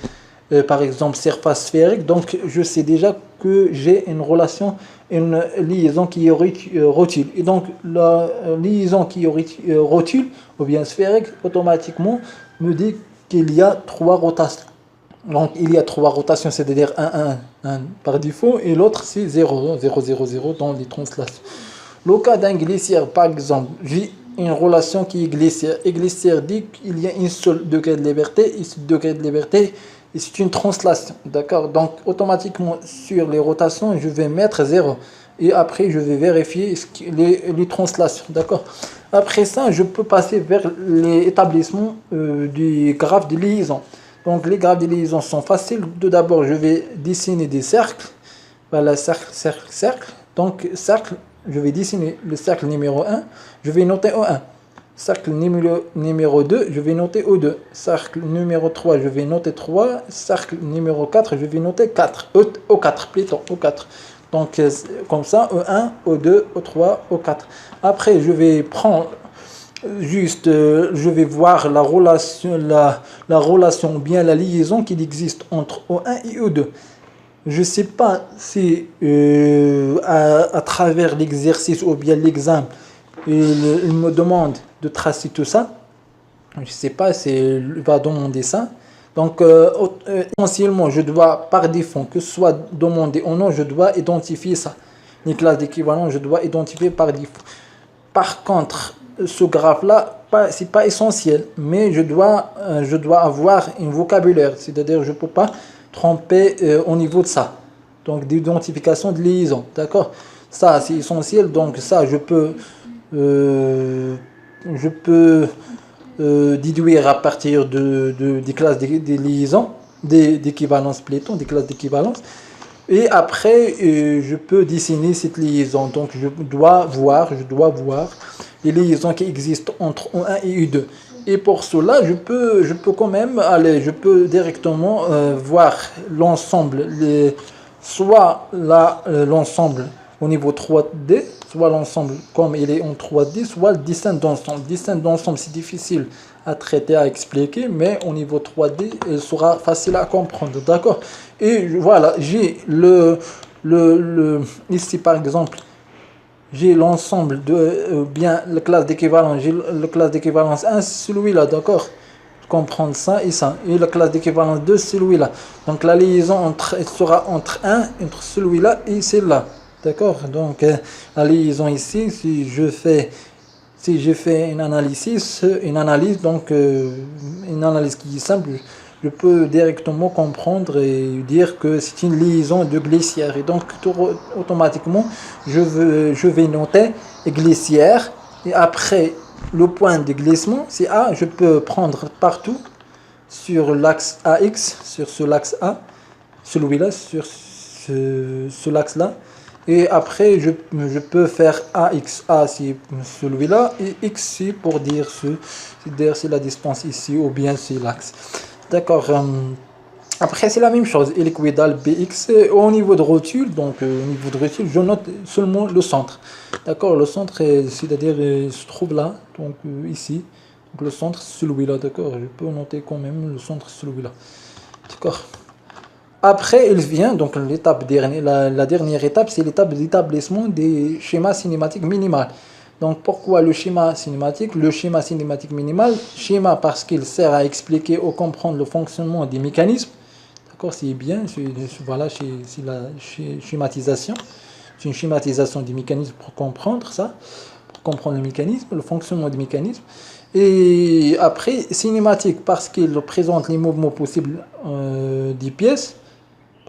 par exemple, surface sphérique, donc je sais déjà que j'ai une relation, une liaison qui est rotule. Et donc, la liaison qui est rotule, ou bien sphérique, automatiquement me dit qu'il y a 3 rotations. Donc, il y a 3 rotations, c'est-à-dire 1 par défaut, et l'autre, c'est 0, 0, 0, 0 dans les translations. Le cas d'un glissière, par exemple, j'ai une relation qui est glissière. Et glissière dit qu'il y a un seul degré de liberté, et ce degré de liberté, c'est une translation. D'accord? Donc, automatiquement, sur les rotations, je vais mettre 0. Et après, je vais vérifier les translations. D'accord? Après ça, je peux passer vers l'établissement du graphe de liaison. Donc, les graphes de liaison sont faciles. Tout d'abord, je vais dessiner des cercles. Voilà, cercle, cercle, cercle. Donc, cercle, je vais dessiner le cercle numéro 1. Je vais noter O1. Cercle numéro 2, je vais noter O2. Cercle numéro 3, je vais noter 3. Cercle numéro 4, je vais noter 4. O4 plutôt, O4. Donc, comme ça, E1, O2, O3, O4. Après, je vais prendre juste, je vais voir la relation, bien la liaison qui existe entre O1 et O2. Je ne sais pas si à travers l'exercice ou bien l'examen, il me demande de tracer tout ça. Je ne sais pas s'il va demander ça. Donc, essentiellement, je dois, par défaut, que ce soit demandé ou non, je dois identifier ça. Les classes d'équivalence, je dois identifier par défaut. Par contre, ce graphe-là, ce n'est pas essentiel, mais je dois avoir un vocabulaire. C'est-à-dire, je ne peux pas tromper au niveau de ça. Donc, d'identification de liaison. D'accord? Ça, c'est essentiel. Donc, ça, je peux déduire à partir des classes des liaisons, d'équivalence plutôt, des classes d'équivalence. Et après, je peux dessiner cette liaison. Donc, je dois voir les liaisons qui existent entre O1 et U2. Et pour cela, je peux quand même aller, je peux directement voir l'ensemble, soit l'ensemble au niveau 3D, soit l'ensemble comme il est en 3D, soit le dessin d'ensemble. Le dessin d'ensemble, c'est difficile à traiter, à expliquer, mais au niveau 3D, il sera facile à comprendre, d'accord? Et voilà, j'ai ici par exemple, j'ai l'ensemble de, bien la classe d'équivalence, j'ai la classe d'équivalence 1, c'est celui-là, d'accord? Comprendre ça et ça. Et la classe d'équivalence 2, c'est celui-là. Donc la liaison sera entre celui-là et celle-là. D'accord? Donc la liaison ici, si je fais si j'ai fait une analyse, donc une analyse qui est simple, je peux directement comprendre et dire que c'est une liaison de glissière. Et donc, automatiquement, je vais noter glissière. Et après, le point de glissement, c'est A. Je peux prendre partout sur l'axe AX, sur ce l'axe A, celui-là, sur ce l'axe-là. Et après, je peux faire AXA, c'est celui-là, et XC pour dire c'est la distance ici, ou bien c'est l'axe. D'accord. Après, c'est la même chose. Équidal BX. Au niveau de rotule, donc au niveau de rotule, je note seulement le centre. D'accord. Le centre, c'est-à-dire, se trouve là, donc ici. Donc le centre, celui-là. D'accord. Je peux noter quand même le centre, celui-là. D'accord. Après, il vient, donc l'étape dernière, la dernière étape, c'est l'étape d'établissement des schémas cinématiques minimales. Donc pourquoi le schéma cinématique? Le schéma cinématique minimal, schéma parce qu'il sert à expliquer ou comprendre le fonctionnement des mécanismes. D'accord, c'est bien, voilà, c'est la schématisation. C'est une schématisation des mécanismes pour comprendre ça, pour comprendre le mécanisme, le fonctionnement des mécanismes. Et après, cinématique parce qu'il présente les mouvements possibles des pièces,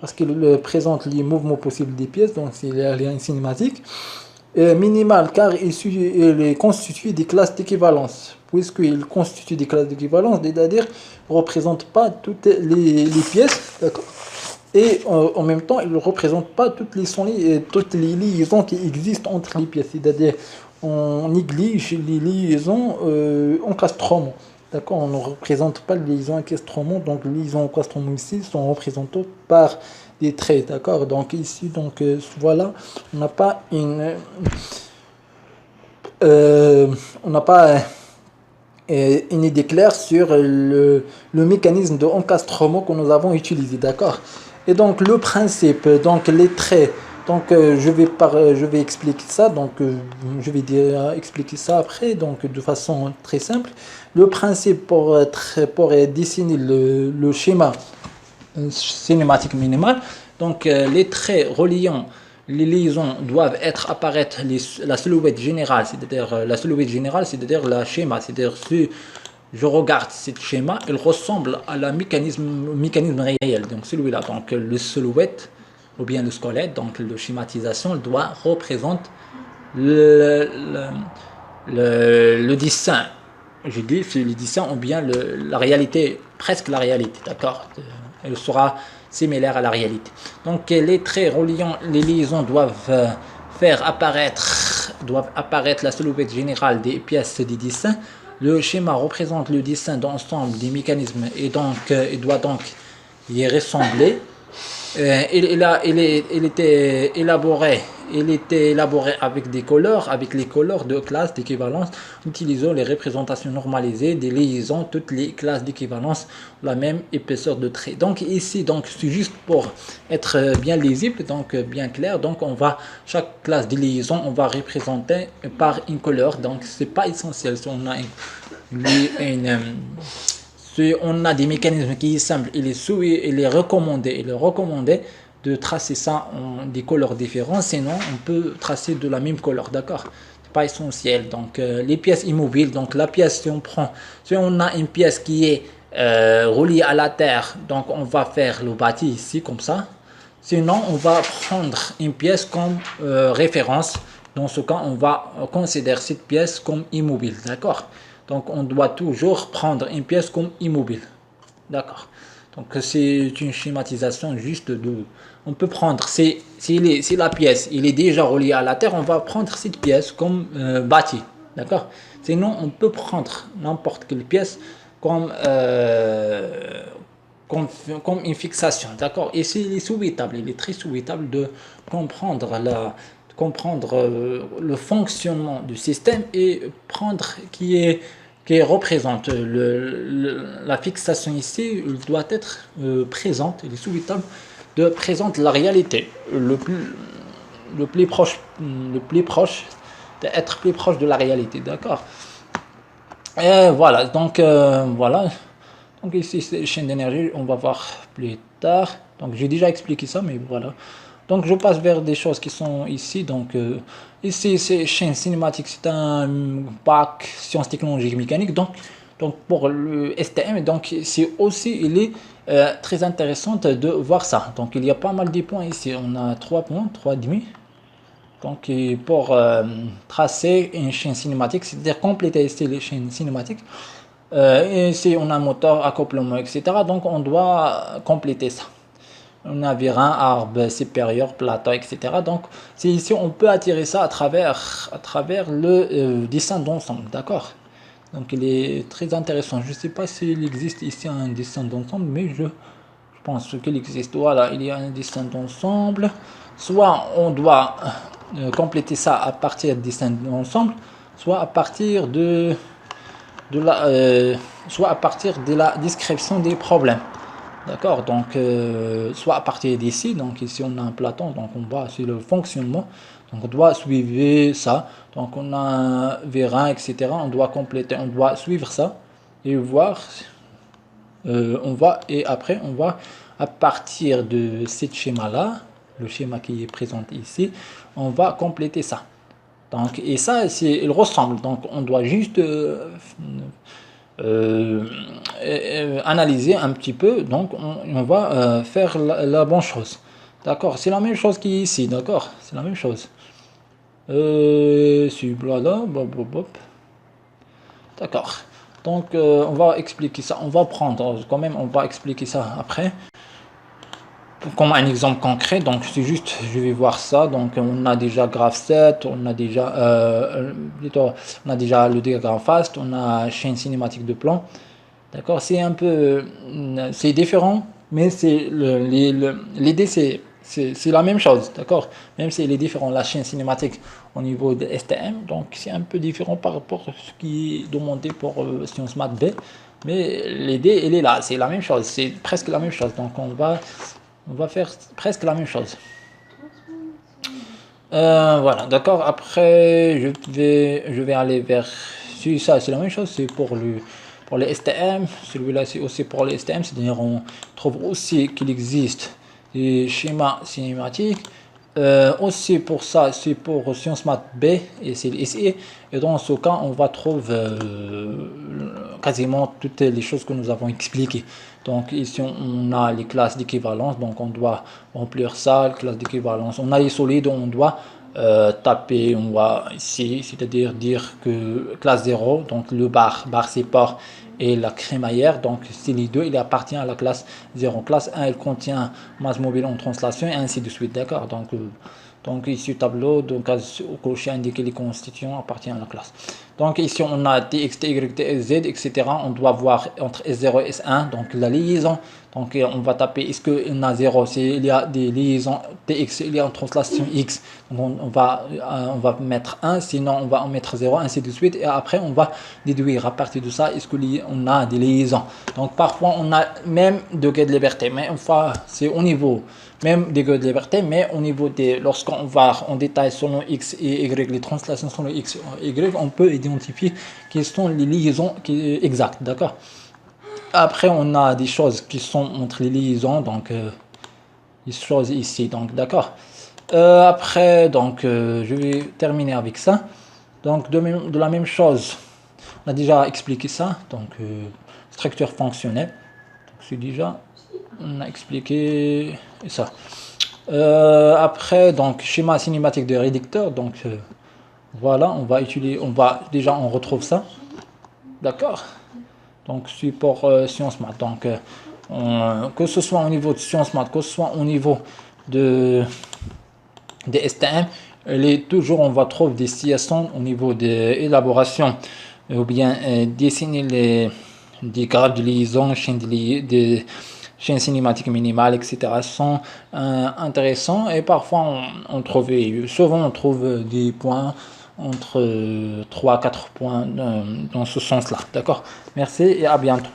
parce qu'il présente les mouvements possibles des pièces, donc c'est une cinématique. Minimal car il est constitué des classes d'équivalence, puisqu'il constitue des classes d'équivalence, c'est-à-dire ne représente pas toutes les pièces, d'accord, et en même temps il ne représente pas toutes les liaisons qui existent entre les pièces, c'est-à-dire on néglige les liaisons encastrement. D'accord, on ne représente pas les liaisons encastrement, donc les liaisons encastrement ici sont représentées par des traits, d'accord. Donc ici, donc voilà, on n'a pas on n'a pas une idée claire sur le mécanisme de encastrement que nous avons utilisé, d'accord. Et donc le principe, donc les traits, donc je vais expliquer ça, donc je vais expliquer ça après, donc de façon très simple. Le principe pour dessiner le schéma cinématique minimale, donc les traits reliant les liaisons doivent apparaître la silhouette générale, c'est-à-dire la schéma, c'est-à-dire si je regarde ce schéma, il ressemble à la mécanisme réel, donc celui-là, donc le silhouette ou bien le squelette, donc la schématisation doit représenter le, le dessin. Je dis c'est le dessin ou bien la réalité, presque la réalité, d'accord. Elle sera similaire à la réalité. Donc les traits reliant les liaisons doivent apparaître la silhouette générale des pièces du dessin. Le schéma représente le dessin d'ensemble des mécanismes et donc il doit donc y ressembler. Il était élaboré avec les couleurs de classe d'équivalence, utilisant les représentations normalisées des liaisons. Toutes les classes d'équivalence ont la même épaisseur de trait. Donc ici, donc c'est juste pour être bien lisible, donc bien clair. Donc chaque classe de liaison, on va représenter par une couleur. Donc c'est pas essentiel si on a si on a des mécanismes qui sont simples, il est recommandé de tracer ça en des couleurs différentes, sinon on peut tracer de la même couleur, d'accord? C'est pas essentiel. Donc les pièces immobiles, donc la pièce, si on a une pièce qui est reliée à la terre, donc on va faire le bâti ici comme ça. Sinon on va prendre une pièce comme référence. Dans ce cas, on va considérer cette pièce comme immobile, d'accord? Donc on doit toujours prendre une pièce comme immobile. D'accord. Donc c'est une schématisation juste de... On peut prendre, si la pièce il est déjà reliée à la terre, on va prendre cette pièce comme bâtie. D'accord. Sinon on peut prendre n'importe quelle pièce comme, comme une fixation. D'accord. Et il est très souhaitable de comprendre le fonctionnement du système et prendre qui représente la fixation ici, il doit être présente, il est souhaitable de présenter la réalité le plus proche, d'être plus proche de la réalité, d'accord. Et voilà, donc voilà. Donc ici c'est chaîne d'énergie, on va voir plus tard. Donc j'ai déjà expliqué ça, mais voilà. Donc je passe vers des choses qui sont ici. Donc ici c'est chaîne cinématique, c'est un bac sciences technologiques mécaniques. Donc pour le STM, donc c'est aussi il est très intéressant de voir ça. Donc il y a pas mal de points ici. On a 3 points, 3 demi. Donc pour tracer une chaîne cinématique, c'est-à-dire compléter ici les chaînes cinématiques. Et ici on a moteur, accouplement, etc. Donc on doit compléter ça. On a vérin, arbre supérieur, plateau, etc. Donc c'est ici on peut attirer ça à travers le dessin d'ensemble, d'accord. Donc il est très intéressant. Je ne sais pas s'il existe ici un dessin d'ensemble, mais je pense qu'il existe. Voilà, il y a un dessin d'ensemble. Soit on doit compléter ça à partir du dessin d'ensemble, soit à partir soit à partir de la description des problèmes. D'accord, donc soit à partir d'ici, donc ici on a un plateau, donc on voit sur le fonctionnement, donc on doit suivre ça, donc on a un vérin, etc. On doit compléter, on doit suivre ça et voir, et après on va à partir de ce schéma là, le schéma qui est présent ici, on va compléter ça. Donc et ça c'est il ressemble, donc on doit juste analyser un petit peu, donc on va faire la bonne chose. D'accord, c'est la même chose qu'ici, d'accord, c'est la même chose. Voilà, d'accord. Donc on va expliquer ça, on va prendre quand même, on va expliquer ça après comme un exemple concret. Donc c'est juste je vais voir ça. Donc on a déjà graph 7, on a déjà le diagramme fast, on a chaîne cinématique de plan. D'accord, c'est un peu c'est différent, mais c'est l'idée c'est la même chose, d'accord. Même si elle est différente, la chaîne cinématique au niveau de STM, donc c'est un peu différent par rapport à ce qui est demandé pour Sciences Math B, mais l'idée elle est là, c'est la même chose, c'est presque la même chose. Donc on va faire presque la même chose. Voilà, d'accord. Après, je vais aller vers. Si ça, c'est la même chose, c'est pour les STM. Celui-là, c'est aussi pour les STM. C'est-à-dire, on trouve aussi qu'il existe des schémas cinématiques. Aussi pour ça, c'est pour Sciences Math B et c'est le SE. Et dans ce cas, on va trouver quasiment toutes les choses que nous avons expliquées. Donc ici, on a les classes d'équivalence, donc on doit remplir ça, les classes d'équivalence. On a les solides, on doit taper, on va ici, c'est-à-dire dire que classe 0, donc le bar support et la crémaillère, donc c'est les deux, il appartient à la classe 0. Classe 1, elle contient masse mobile en translation et ainsi de suite, d'accord. Donc ici tableau, donc au cocher indiqué les constituants appartient à la classe. Donc ici on a tx, ty, ts, z, etc. On doit voir entre s0 et s1, donc la liaison. Donc on va taper est-ce qu'il y a 0, il y a des liaisons tx, il y a en translation x. Donc on va mettre 1, sinon on va en mettre 0, ainsi de suite. Et après on va déduire à partir de ça, est-ce qu'on a des liaisons. Donc parfois on a même degré de liberté, mais enfin c'est au niveau même degré de liberté, mais au niveau des, lorsqu'on va en détail selon x et y, les translations selon x et y, on peut identifier quelles sont les liaisons exactes, d'accord. Après on a des choses qui sont entre les liaisons, donc les choses ici, donc d'accord. Après donc je vais terminer avec ça. Donc de la même chose, on a déjà expliqué ça, donc structure fonctionnelle, donc c'est déjà on a expliqué ça. Après donc schéma cinématique de réducteur, donc voilà, on va utiliser, on retrouve ça, d'accord. Donc support Sciences Math, donc que ce soit au niveau de Sciences Math, que ce soit au niveau des STM, on va trouver des situations au niveau de l'élaboration ou bien dessiner des graphes de liaison, chaînes cinématiques minimales, etc. sont intéressants et parfois souvent on trouve des points entre 3 à 4 points dans ce sens là, d'accord. Merci et à bientôt.